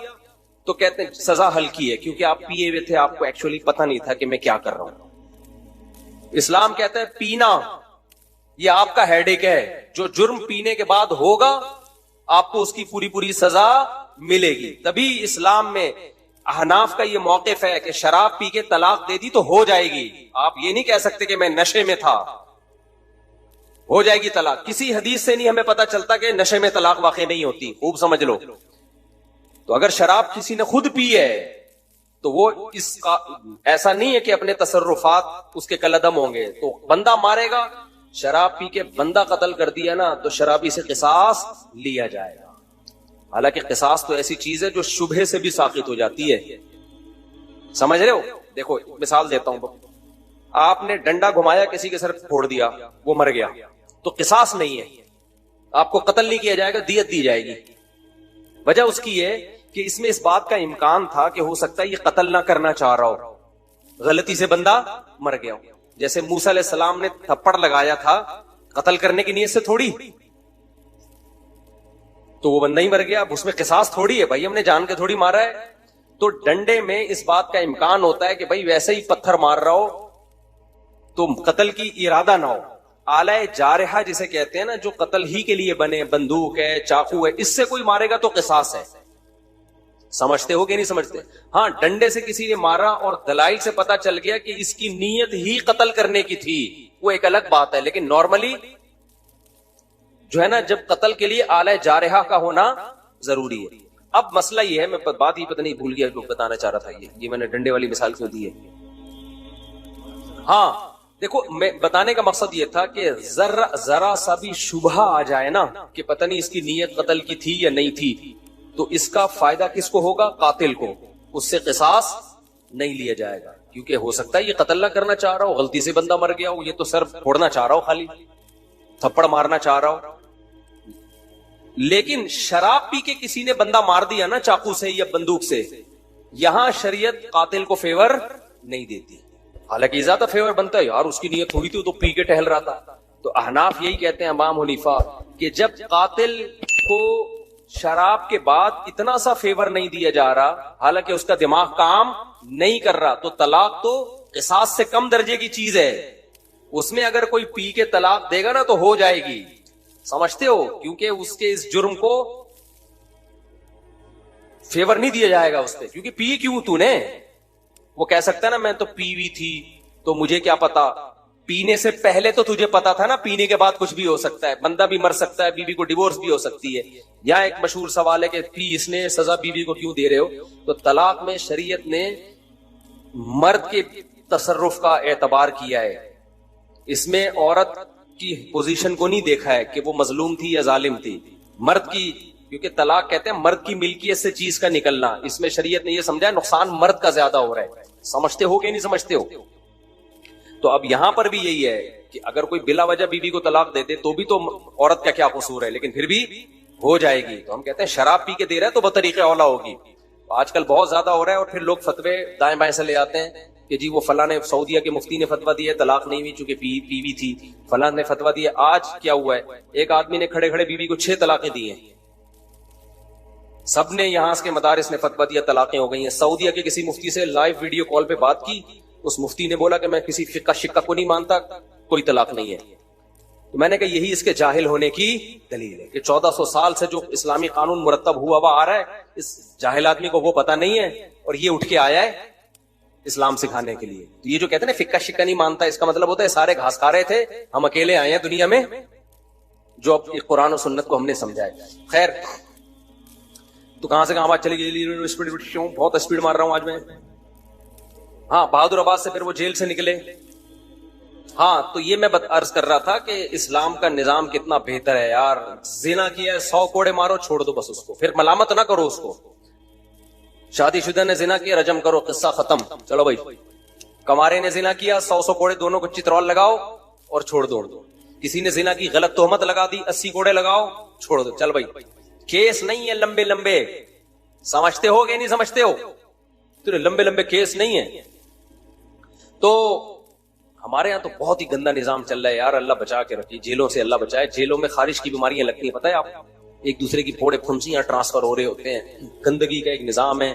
Speaker 2: تو کہتے ہیں سزا ہلکی ہے, کیونکہ آپ پیے ہوئے تھے, آپ کو ایکچولی پتہ نہیں تھا کہ میں کیا کر رہا ہوں. اسلام کہتا ہے پینا یہ آپ کا ہیڈ ایک ہے, جو جرم پینے کے بعد ہوگا آپ کو اس کی پوری پوری سزا ملے گی. تبھی اسلام میں احناف کا یہ موقف ہے کہ شراب پی کے طلاق دے دی تو ہو جائے گی. آپ یہ نہیں کہہ سکتے کہ میں نشے میں تھا, ہو جائے گی طلاق. کسی حدیث سے نہیں ہمیں پتا چلتا کہ نشے میں طلاق واقع نہیں ہوتی, خوب سمجھ لو. تو اگر شراب کسی نے خود پی ہے تو وہ اس کا ایسا نہیں ہے کہ اپنے تصرفات اس کے کالعدم ہوں گے, تو بندہ مارے گا. شراب پی کے بندہ قتل کر دیا نا تو شرابی سے قصاص لیا جائے گا. حالانکہ قصاص تو ایسی چیز ہے جو شبہے سے بھی ساقط ہو جاتی ہے, سمجھ رہے ہو. دیکھو مثال دیتا ہوں, آپ نے ڈنڈا گھمایا کسی کے سر پھوڑ دیا, وہ مر گیا, تو قصاص نہیں ہے, آپ کو قتل نہیں کیا جائے گا, دیت دی جائے گی. وجہ اس کی یہ کہ اس میں اس بات کا امکان تھا کہ ہو سکتا ہے یہ قتل نہ کرنا چاہ رہا ہو, غلطی سے بندہ مر گیا ہو. جیسے موسیٰ علیہ السلام نے تھپڑ لگایا تھا قتل کرنے کی نیت سے تھوڑی, تو وہ بندہ ہی مر گیا. اب اس میں قصاص تھوڑی ہے بھائی, ہم نے جان کے تھوڑی مارا ہے. تو ڈنڈے میں اس بات کا امکان ہوتا ہے کہ بھائی ویسے ہی پتھر مار رہا ہو تو قتل کی ارادہ نہ ہو. آلہ جارحہ جسے کہتے ہیں نا, جو قتل ہی کے لیے بنے, بندوق ہے, چاقو ہے, اس سے کوئی مارے گا تو قصاص ہے. سمجھتے ہو کہ نہیں سمجھتے؟ ہاں, ڈنڈے سے کسی نے مارا اور دلائل سے پتا چل گیا کہ اس کی نیت ہی قتل کرنے کی تھی, وہ ایک الگ بات ہے. لیکن نارملی جو ہے نا, جب قتل کے لیے آلہ جارحہ کا ہونا ضروری ہے. اب مسئلہ یہ ہے, میں بات ہی پتہ نہیں بھول گیا, بتانا چاہ رہا تھا, یہ میں نے ڈنڈے والی مثال کیوں دی ہے. ہاں دیکھو, میں بتانے کا مقصد یہ تھا کہ ذرا سا بھی شبہ آ جائے نا کہ پتہ نہیں اس کی نیت قتل کی تھی یا نہیں تھی, تو اس کا فائدہ کس کو ہوگا؟ قاتل کو. اس سے قصاص نہیں لیا جائے گا, کیونکہ ہو سکتا ہے یہ قتل نہ کرنا چاہ رہا ہو, غلطی سے بندہ مر گیا ہو, یہ تو سر پھوڑنا چاہ رہا ہو, خالی تھپڑ مارنا چاہ رہا ہو. لیکن شراب پی کے کسی نے بندہ مار دیا نا چاقو سے یا بندوق سے, یہاں شریعت قاتل کو فیور نہیں دیتی. حالانکہ زیادہ فیور بنتا ہے, یار اس کی نیت تھوڑی تھی, تو پی کے ٹہل رہا تھا. تو احناف یہی کہتے ہیں, امام حنیفہ, کہ جب قاتل کو شراب کے بعد اتنا سا فیور نہیں دیا جا رہا, حالانکہ اس کا دماغ کام نہیں کر رہا, تو طلاق تو قصاص سے کم درجے کی چیز ہے. اس میں اگر کوئی پی کے طلاق دے گا نا تو ہو جائے گی, سمجھتے ہو, کیونکہ اس کے اس جرم کو فیور نہیں دیا جائے گا اس پہ. کیونکہ پی کیوں تو نے, وہ کہہ سکتا ہے نا میں تو پی ہوئی تھی تو مجھے کیا پتا, پینے سے پہلے تو تجھے پتا تھا نا, پینے کے بعد کچھ بھی ہو سکتا ہے, بندہ بھی مر سکتا ہے, بیوی کو ڈیورس بھی ہو سکتی ہے. یہاں ایک مشہور سوال ہے کہ پی اس نے, سزا بیوی کو کیوں دے رہے ہو؟ تو طلاق میں شریعت نے مرد کے تصرف کا اعتبار کیا ہے, اس میں عورت کی پوزیشن کو نہیں دیکھا ہے کہ وہ مظلوم تھی یا ظالم تھی. مرد کی, کیونکہ طلاق کہتے ہیں مرد کی ملکیت سے چیز کا نکلنا, اس میں شریعت نے یہ سمجھا نقصان مرد کا زیادہ ہو رہا ہے. سمجھتے ہو کہ نہیں سمجھتے ہو؟ تو اب یہاں پر بھی یہی ہے کہ اگر کوئی بلا وجہ بیوی کو طلاق دے دے تو بھی تو عورت کا کیا قصور ہے، لیکن پھر بھی ہو جائے گی. تو ہم کہتے ہیں شراب پی کے دے رہا ہے تو بطریقے اولا ہوگی. آج کل بہت زیادہ ہو رہا ہے، اور پھر لوگ فتوے دائیں بائیں سے لے آتے ہیں کہ جی وہ فلاں نے سعودیہ کے مفتی نے فتوا دیا طلاق نہیں ہوئی چونکہ پیوی تھی، فلاں نے فتوا دیا. آج کیا ہوا ہے، ایک آدمی نے کھڑے کھڑے بیوی کو 6 طلاقیں دی ہیں. سب نے یہاں کے مدارس نے فتوا دیا، طلاقیں ہو گئی ہیں. سعودیہ کے کسی مفتی سے لائیو ویڈیو کال پہ بات کی، اس مفتی نے بولا کہ میں کسی فقہ شقہ کو نہیں مانتا، کوئی طلاق نہیں ہے. تو میں نے کہا یہی اس کے جاہل ہونے کی دلیل ہے کہ 1400 سال سے جو اسلامی قانون مرتب ہوا آ رہا ہے، اس جاہل آدمی کو وہ پتا نہیں ہے اور یہ اٹھ کے آیا ہے اسلام سکھانے کے لیے. تو یہ جو کہتے ہیں نا فقہ شقہ نہیں مانتا، اس کا مطلب ہوتا ہے سارے گھاس کھا رہے تھے، ہم اکیلے آئے ہیں دنیا میں جو اب قرآن و سنت کو ہم نے سمجھا ہے. خیر، تو کہاں سے کہاں بات چلی گئی، بہت اسپیڈ مار رہا ہوں آج میں. ہاں، بہادر آباد سے پھر وہ جیل سے نکلے. ہاں، تو یہ میں عرض کر رہا تھا کہ اسلام کا نظام کتنا بہتر ہے یار. زنا کیا ہے 100 کوڑے مارو، چھوڑ دو بس اس کو، پھر ملامت نہ کرو اس کو. شادی شدہ نے زنا کیا، رجم کرو، قصہ ختم، چلو بھائی. کمارے نے زنا کیا، 100 کوڑے دونوں کو چترول لگاؤ اور چھوڑ دو. کسی نے زنا کی غلط تہمت لگا دی، 80 کوڑے لگاؤ، چھوڑ دو. چل بھائی، کیس نہیں ہے لمبے لمبے، سمجھتے ہو کہ نہیں سمجھتے ہو؟ تو لمبے لمبے کیس نہیں ہے. تو ہمارے ہاں تو بہت ہی گندا نظام چل رہا ہے یار، اللہ بچا کے رکھیے. جیلوں سے اللہ بچائے. جیلوں میں خارج کی بیماریاں لگتی ہیں، پتہ ہے آپ، ایک دوسرے کی پھوڑے پھنسیاں ٹرانسفر ہو رہے ہوتے ہیں. گندگی کا ایک نظام ہے،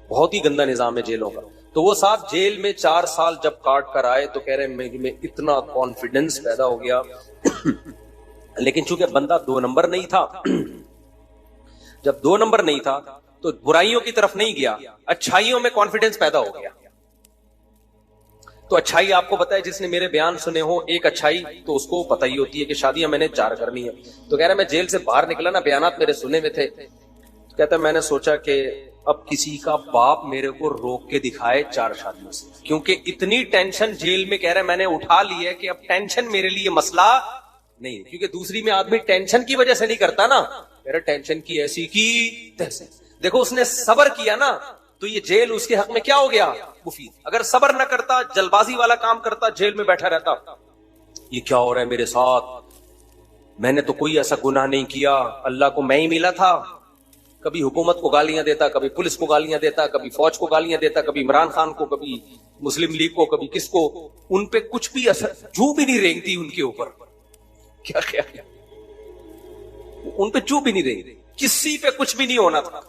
Speaker 2: بہت ہی گندا نظام ہے جیلوں کا. تو وہ صاحب جیل میں 4 سال جب کاٹ کر آئے تو کہہ رہے میں اتنا کانفیڈنس پیدا ہو گیا لیکن چونکہ بندہ 2 نمبر نہیں تھا جب 2 نمبر نہیں تھا تو برائیوں کی طرف نہیں گیا، اچھائیوں میں کانفیڈنس پیدا ہو گیا. تو اچھائی آپ کو پتا ہے، جس نے میرے بیان سنے ہو ایک اچھائی تو اس کو پتہ ہی ہوتی ہے کہ شادیاں میں نے 4 کرنی ہے. تو کہہ رہا میں جیل سے باہر نکلا نا، بیانات میرے سنے میں تھے. کہتا ہے میں نے سوچا کہ اب کسی کا باپ میرے کو روک کے دکھائے 4 شادیوں سے، کیونکہ اتنی ٹینشن جیل میں کہہ رہا ہے میں نے اٹھا لی ہے کہ اب ٹینشن میرے لیے مسئلہ نہیں. کیونکہ دوسری میں آدمی ٹینشن کی وجہ سے نہیں کرتا نا، میرا ٹینشن کی ایسی کی تیسے. دیکھو اس نے صبر کیا نا، تو یہ جیل اس کے حق میں کیا ہو گیا؟ مفید. اگر صبر نہ کرتا، جلد بازی والا کام کرتا، جیل میں بیٹھا رہتا، یہ کیا ہو رہا ہے میرے ساتھ، میں نے تو کوئی ایسا گناہ نہیں کیا، اللہ کو میں ہی ملا تھا. کبھی حکومت کو گالیاں دیتا، کبھی پولیس کو گالیاں دیتا، کبھی فوج کو گالیاں دیتا، کبھی عمران خان کو، کبھی مسلم لیگ کو، کبھی کس کو. ان پہ کچھ بھی اثر جو بھی نہیں رینگتی ان کے اوپر. کیا خیال، ان پہ جو بھی نہیں رینگتی، کسی پہ کچھ بھی نہیں ہونا تھا.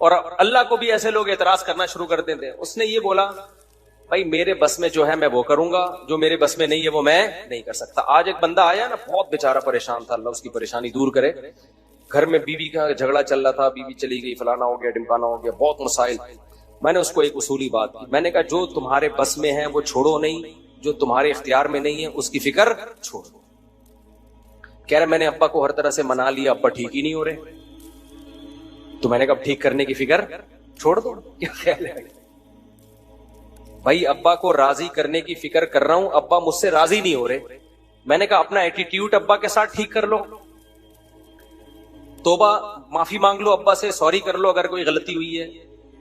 Speaker 2: اور اللہ کو بھی ایسے لوگ اعتراض کرنا شروع کر دیتے ہیں. اس نے یہ بولا بھائی میرے بس میں جو ہے میں وہ کروں گا، جو میرے بس میں نہیں ہے وہ میں نہیں کر سکتا. آج ایک بندہ آیا نا، بہت بیچارہ پریشان تھا، اللہ اس کی پریشانی دور کرے. گھر میں بیوی کا جھگڑا چل رہا تھا، بیوی چلی گئی، فلانا ہو گیا، ڈمکانا ہو گیا، بہت مسائل. میں نے اس کو ایک اصولی بات کی، میں نے کہا جو تمہارے بس میں ہے وہ چھوڑو نہیں، جو تمہارے اختیار میں نہیں ہے اس کی فکر چھوڑو. کہہ رہا میں نے ابا کو ہر طرح سے منا لیا، ابا ٹھیک ہی نہیں ہو رہے. تو میں نے کہا ٹھیک کرنے کی فکر چھوڑ دو. کیا خیال ہے بھائی، ابا کو راضی کرنے کی فکر کر رہا ہوں، ابا مجھ سے راضی نہیں ہو رہے. میں نے کہا اپنا ایٹیٹیوڈ ابا کے ساتھ ٹھیک کر لو، توبہ معافی مانگ لو ابا سے، سوری کر لو اگر کوئی غلطی ہوئی ہے،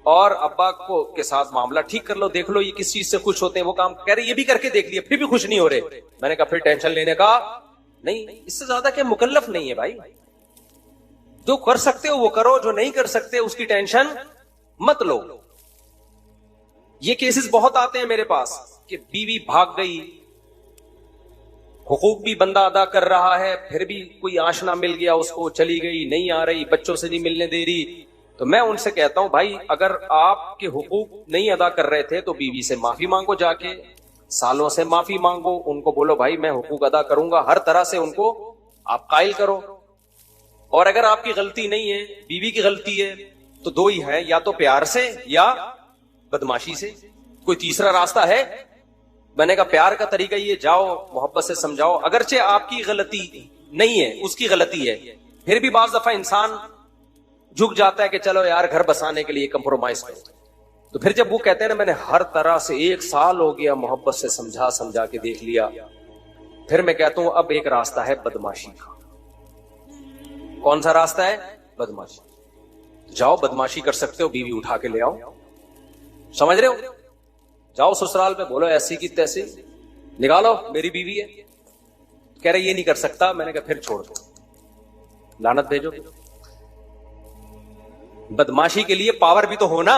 Speaker 2: اور ابا کو کے ساتھ معاملہ ٹھیک کر لو. دیکھ لو یہ کس چیز سے خوش ہوتے ہیں، وہ کام کہہ رہے یہ بھی کر کے دیکھ لیا پھر بھی خوش نہیں ہو رہے. میں نے کہا پھر ٹینشن لینے کا نہیں، اس سے زیادہ کہ مکلف نہیں ہے بھائی. جو کر سکتے ہو وہ کرو، جو نہیں کر سکتے اس کی ٹینشن مت لو. یہ کیسز بہت آتے ہیں میرے پاس کہ بیوی بھاگ گئی، حقوق بھی بندہ ادا کر رہا ہے، پھر بھی کوئی آشنا مل گیا اس کو، چلی گئی، نہیں آ رہی، بچوں سے نہیں ملنے دے رہی. تو میں ان سے کہتا ہوں بھائی اگر آپ کے حقوق نہیں ادا کر رہے تھے تو بیوی سے معافی مانگو، جا کے سالوں سے معافی مانگو، ان کو بولو بھائی میں حقوق ادا کروں گا، ہر طرح سے ان کو آپ قائل کرو. اور اگر آپ کی غلطی نہیں ہے، بیوی کی غلطی ہے، تو 2 ہی ہے، یا تو پیار سے یا بدماشی سے، کوئی تیسرا راستہ ہے؟ میں نے کہا پیار کا طریقہ یہ، جاؤ محبت سے سمجھاؤ، اگرچہ آپ کی غلطی نہیں ہے اس کی غلطی ہے، پھر بھی بعض دفعہ انسان جھک جاتا ہے کہ چلو یار گھر بسانے کے لیے کمپرومائز کرو. تو پھر جب وہ کہتے ہیں نا میں نے ہر طرح سے 1 سال ہو گیا محبت سے سمجھا کے دیکھ لیا، پھر میں کہتا ہوں اب ایک راستہ ہے بدماشی کا. کون سا راستہ ہے؟ بدماشی. جاؤ بدماشی کر سکتے ہو، بیوی اٹھا کے لے آؤ. سمجھ رہے ہو؟ جاؤ سسرال میں بولو ایسی کی تیسی, نکالو میری بیوی ہے. کہہ رہے یہ نہیں کر سکتا. میں نے کہا پھر چھوڑ دو, لعنت بھیجو. بدماشی کے لیے پاور بھی تو ہونا.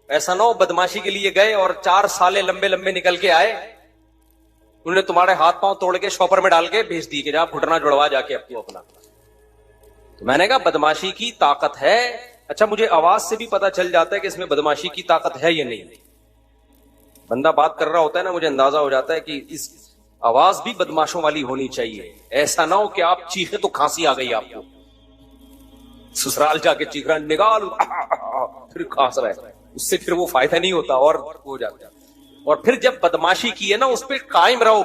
Speaker 2: ایسا نہ ہو بدماشی کے لیے گئے اور 4 سالے لمبے لمبے نکل کے آئے, انہوں نے تمہارے ہاتھ پاؤں توڑ کے شاپر میں ڈال کے بھیج دی کہ جا گھٹنا جڑوا جا کے اپنا. تو میں نے کہا بدماشی کی طاقت ہے. اچھا مجھے آواز سے بھی پتا چل جاتا ہے کہ اس میں بدماشی کی طاقت ہے یا نہیں. بندہ بات کر رہا ہوتا ہے نا, مجھے اندازہ ہو جاتا ہے کہ اس آواز بھی بدماشوں والی ہونی چاہیے. ایسا نہ ہو کہ آپ چیخے تو کھانسی آ گئی آپ کو, سسرال جا کے چیخ رہا نکال پھر کھانس رہا ہے, اس سے پھر وہ فائدہ نہیں ہوتا اور ہو جاتا. اور پھر جب بدماشی کی ہے نا اس پہ قائم رہو.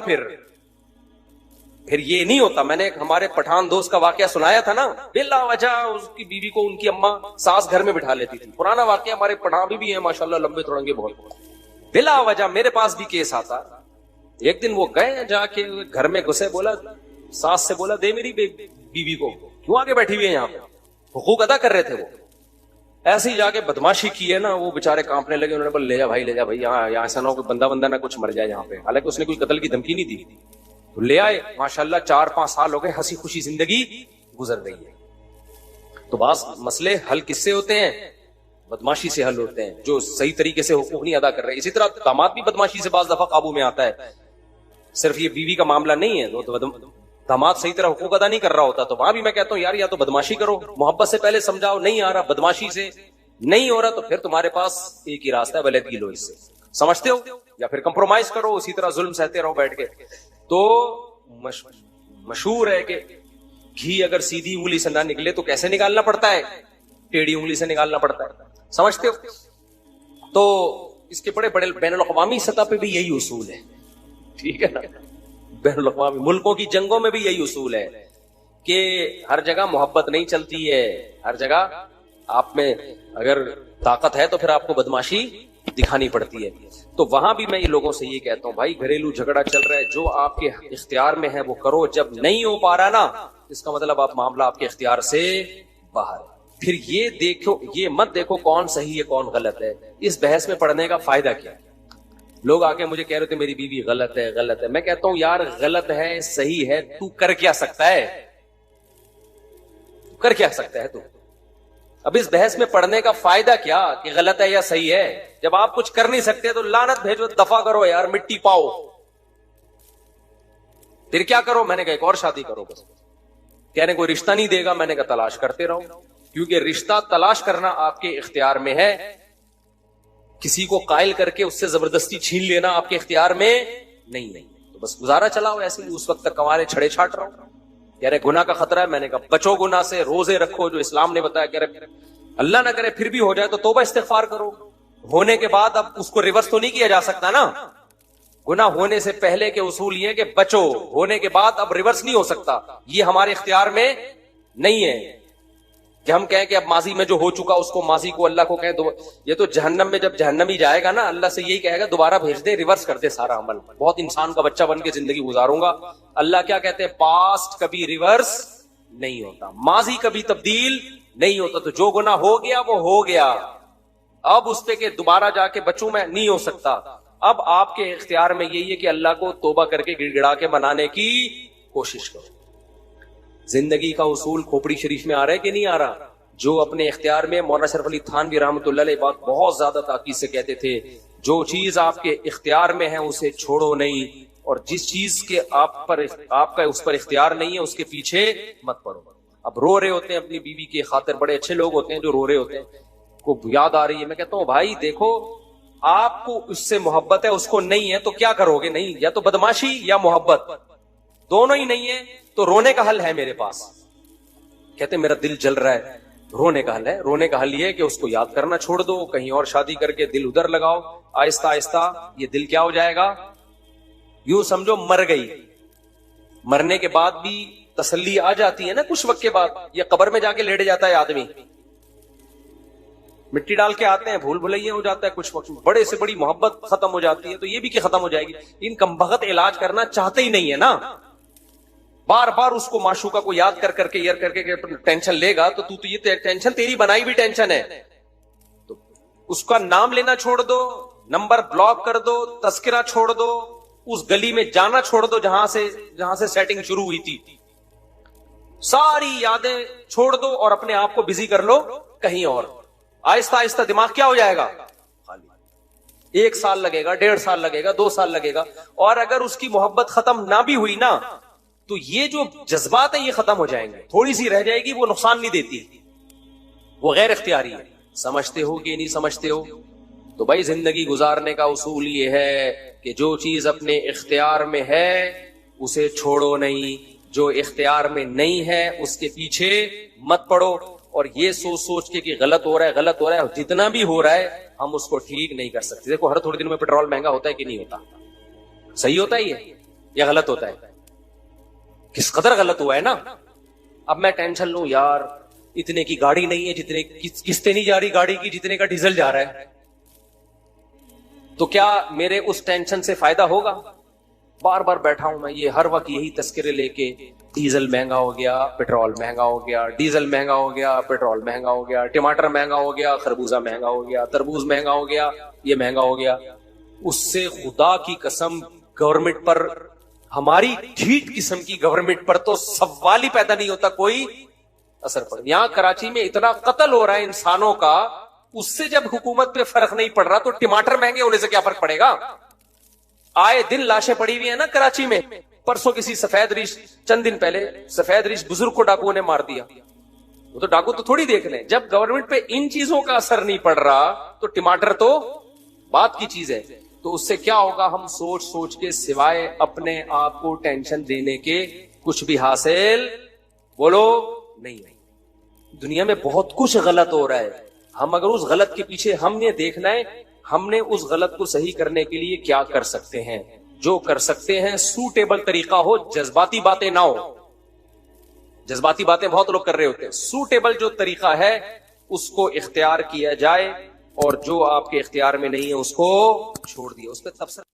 Speaker 2: پھر یہ نہیں ہوتا. میں نے ہمارے پٹھان دوست کا واقعہ سنایا تھا نا, بلا وجہ اس کی بیوی کو ان کی اماں ساس گھر میں بٹھا لیتی تھی. پرانا واقعہ, ہمارے پٹھان بھی ہیں ماشاءاللہ, لمبے تھوڑنگے بہت. بلا وجہ میرے پاس بھی کیس آتا. ایک دن وہ گئے جا کے گھر میں گھسے, بولا ساس سے بولا دے میری بیوی کو, کیوں آگے بیٹھی ہوئی ہے یہاں پہ, حقوق ادا کر رہے تھے وہ. ایسے ہی جا کے بدماشی کی ہے نا, وہ بےچارے کانپنے لگے. انہوں نے بولا لے جا بھائی یہاں ایسا نہ ہو کہ بندہ نہ کچھ مر جائے یہاں پہ. حالانکہ اس نے کوئی قتل کی دھمکی نہیں دی. تو لے آئے, ماشاءاللہ 4-5 سال ہو گئے, ہنسی خوشی زندگی گزر رہی ہے. تو بعض مسئلے حل کس سے ہوتے ہیں؟ بدماشی سے حل ہوتے ہیں, جو صحیح طریقے سے حقوق نہیں ادا کر رہے. اسی طرح داماد بھی بدماشی سے بعض دفعہ قابو میں آتا ہے. صرف یہ بیوی کا معاملہ نہیں ہے, داماد صحیح طرح حقوق ادا نہیں کر رہا ہوتا. تو وہاں بھی میں کہتا ہوں یار یا تو بدماشی کرو, محبت سے پہلے سمجھاؤ, نہیں آ رہا بدماشی سے نہیں ہو رہا, تو پھر تمہارے پاس ایک ہی راستہ ہے, علیحدگی لو اس سے, سمجھتے ہو, یا پھر کمپرومائز کرو, اسی طرح ظلم سہتے رہو بیٹھ کے. تو مشہور ہے کہ گھی اگر سیدھی انگلی سے نہ نکلے تو کیسے نکالنا پڑتا ہے؟ ٹیڑھی انگلی سے نکالنا پڑتا ہے, سمجھتے ہو. تو اس کے بڑے بین الاقوامی سطح پہ بھی یہی اصول ہے, ٹھیک ہے نا. بین الاقوامی ملکوں کی جنگوں میں بھی یہی اصول ہے کہ ہر جگہ محبت نہیں چلتی ہے. ہر جگہ آپ میں اگر طاقت ہے تو پھر آپ کو بدماشی دکھانی پڑتی ہے. تو وہاں بھی میں یہ لوگوں سے یہ کہتا ہوں بھائی گھریلو جھگڑا چل رہا ہے, جو آپ کے اختیار میں ہے وہ کرو. جب نہیں ہو پا رہا نا, اس کا مطلب آپ معاملہ آپ کے اختیار سے باہر. پھر یہ دیکھو, یہ مت دیکھو کون صحیح ہے کون غلط ہے. اس بحث میں پڑھنے کا فائدہ کیا ہے؟ لوگ آ کے مجھے کہہ رہے تھے میری بیوی غلط ہے. میں کہتا ہوں یار غلط ہے صحیح ہے, تو کر کیا سکتا ہے؟ کر کیا سکتا ہے تو؟ اب اس بحث میں پڑھنے کا فائدہ کیا کہ غلط ہے یا صحیح ہے؟ جب آپ کچھ کر نہیں سکتے تو لعنت بھیجو, دفع کرو یار, مٹی پاؤ. پھر کیا کرو؟ میں نے کہا ایک اور شادی کرو. بس کہنے کوئی رشتہ نہیں دے گا. میں نے کہا تلاش کرتے رہو, کیونکہ رشتہ تلاش کرنا آپ کے اختیار میں ہے. کسی کو قائل کر کے اس سے زبردستی چھین لینا آپ کے اختیار میں نہیں. تو بس گزارا چلاؤ ایسے ہی, اس وقت تک کمارے چھڑے چھاٹ رہو. کہہ رہے گناہ کا خطرہ ہے. میں نے کہا بچو گناہ سے, روزے رکھو جو اسلام نے بتایا. کہہ رہے اللہ نہ کرے پھر بھی ہو جائے تو توبہ استغفار کرو. ہونے کے بعد اب اس کو ریورس تو نہیں کیا جا سکتا نا. گناہ ہونے سے پہلے کے اصول یہ کہ بچو, ہونے کے بعد اب ریورس نہیں ہو سکتا. یہ ہمارے اختیار میں نہیں ہے کہ ہم کہیں کہ اب ماضی میں جو ہو چکا اس کو, ماضی کو اللہ کو کہیں. یہ تو جہنم میں جب جہنمی جائے گا نا, اللہ سے یہی کہے گا دوبارہ بھیج دے, ریورس کر دے سارا عمل. بہت انسان کا بچہ بن کے زندگی گزاروں گا. اللہ کیا کہتے ہیں؟ پاسٹ کبھی ریورس نہیں ہوتا, ماضی کبھی تبدیل نہیں ہوتا. تو جو گناہ ہو گیا وہ ہو گیا, اب اس پہ کہ دوبارہ جا کے بچوں میں نہیں ہو سکتا. اب آپ کے اختیار میں یہی ہے کہ اللہ کو توبہ کر کے گڑ گڑا کے منانے کی کوشش کرو. زندگی کا اصول کھوپڑی شریف میں آ رہا ہے کہ نہیں آ رہا؟ جو اپنے اختیار میں, مولانا شرف علی تھانوی رحمۃ اللہ علیہ بات بہت زیادہ تاکید سے کہتے تھے, جو چیز آپ کے اختیار میں ہے اسے چھوڑو نہیں, اور جس چیز کے آپ کا اس پر اختیار نہیں ہے اس کے پیچھے مت پڑو. اب رو رہے ہوتے ہیں اپنی بیوی کی خاطر, بڑے اچھے لوگ ہوتے ہیں جو رو رہے ہوتے ہیں, کو یاد آ رہی ہے. میں کہتا ہوں بھائی دیکھو, آپ کو اس سے محبت ہے, اس کو نہیں ہے, تو کیا کرو گے؟ نہیں, یا تو بدماشی یا محبت, دونوں ہی نہیں ہے. تو رونے کا حل ہے میرے پاس. کہتے میرا دل جل رہا ہے, رونے کا حل ہے. رونے کا حل یہ ہے کہ اس کو یاد کرنا چھوڑ دو, کہیں اور شادی کر کے دل ادھر لگاؤ. آہستہ آہستہ یہ دل کیا ہو جائے گا, یوں سمجھو مر گئی. مرنے کے بعد بھی تسلی آ جاتی ہے نا کچھ وقت کے بعد. یہ قبر میں جا کے لیٹ جاتا ہے آدمی, مٹی ڈال کے آتے ہیں, بھول بھلیا ہو جاتا ہے کچھ وقت, بڑے سے بڑی محبت ختم ہو جاتی ہے. تو یہ بھی کہ ختم ہو جائے گی. ان کمبخت علاج کرنا چاہتے ہی نہیں ہے نا. بار بار اس کو معشوقہ کو یاد کر کے یار کر کے ٹینشن لے گا تو یہ ٹینشن تیری بنائی بھی ٹینشن ہے. تو اس کا نام لینا چھوڑ دو, نمبر بلاک کر دو, تذکرہ چھوڑ دو, اس گلی میں جانا چھوڑ دو جہاں سے سیٹنگ شروع ہوئی تھی, ساری یادیں چھوڑ دو اور اپنے آپ کو بزی کر لو کہیں اور. آہستہ آہستہ دماغ کیا ہو جائے گا؟ خالی. 1 سال لگے گا, 1.5 سال لگے گا, 2 سال لگے گا, اور اگر اس کی محبت ختم نہ بھی ہوئی نا تو یہ جو جذبات ہیں یہ ختم ہو جائیں گے. تھوڑی سی رہ جائے گی, وہ نقصان نہیں دیتی, وہ غیر اختیاری ہے. سمجھتے ہو کہ نہیں سمجھتے ہو؟ تو بھائی زندگی گزارنے کا اصول یہ ہے کہ جو چیز اپنے اختیار میں ہے اسے چھوڑو نہیں, جو اختیار میں نہیں ہے اس کے پیچھے مت پڑو. اور یہ سوچ کے کہ غلط ہو رہا ہے, غلط ہو رہا ہے, جتنا بھی ہو رہا ہے ہم اس کو ٹھیک نہیں کر سکتے. دیکھو ہر تھوڑے دن میں پیٹرول مہنگا ہوتا ہے کہ نہیں ہوتا؟ صحیح ہوتا ہے یہ یا غلط ہوتا ہے؟ کس قدر غلط ہوا ہے نا. اب میں ٹینشن لوں یار اتنے کی گاڑی نہیں ہے جتنے قسطیں نہیں جا رہی گاڑی کی جتنے کا ڈیزل جا رہا ہے, تو کیا میرے اس ٹینشن سے فائدہ ہوگا؟ بار بار بیٹھا ہوں میں یہ ہر وقت یہی تذکرے لے کے, ڈیزل مہنگا ہو گیا, پیٹرول مہنگا ہو گیا, ڈیزل مہنگا ہو گیا, پیٹرول مہنگا ہو گیا, ٹماٹر مہنگا ہو گیا, خربوزہ مہنگا ہو گیا, تربوز مہنگا ہو گیا, یہ مہنگا ہو گیا. اس سے خدا کی قسم گورنمنٹ پر, ہماری ٹھیک قسم کی گورنمنٹ پر تو سوال ہی پیدا نہیں ہوتا کوئی اثر پڑ. یہاں کراچی میں اتنا قتل ہو رہا ہے انسانوں کا, اس سے جب حکومت پہ فرق نہیں پڑ رہا تو ٹماٹر مہنگے ہونے سے کیا فرق پڑے گا؟ آئے دن لاشیں پڑی ہوئی ہیں نا کراچی میں. پرسوں کسی سفید ریش, چند دن پہلے سفید ریش بزرگ کو ڈاکوؤں نے مار دیا. وہ تو ڈاکو تو تھوڑی دیکھ لیں, جب گورنمنٹ پہ ان چیزوں کا اثر نہیں پڑ رہا تو ٹماٹر تو بات کی چیز ہے. تو اس سے کیا ہوگا؟ ہم سوچ کے سوائے اپنے آپ کو ٹینشن دینے کے کچھ بھی حاصل بولو نہیں. دنیا میں بہت کچھ غلط ہو رہا ہے, ہم اگر اس غلط کے پیچھے ہم نے دیکھنا ہے ہم نے اس غلط کو صحیح کرنے کے لیے کیا کر سکتے ہیں. جو کر سکتے ہیں سوٹیبل طریقہ ہو, جذباتی باتیں نہ ہو. جذباتی باتیں بہت لوگ کر رہے ہوتے ہیں. سوٹیبل جو طریقہ ہے اس کو اختیار کیا جائے, اور جو آپ کے اختیار میں نہیں ہے اس کو چھوڑ دیا. اس پہ تبصرہ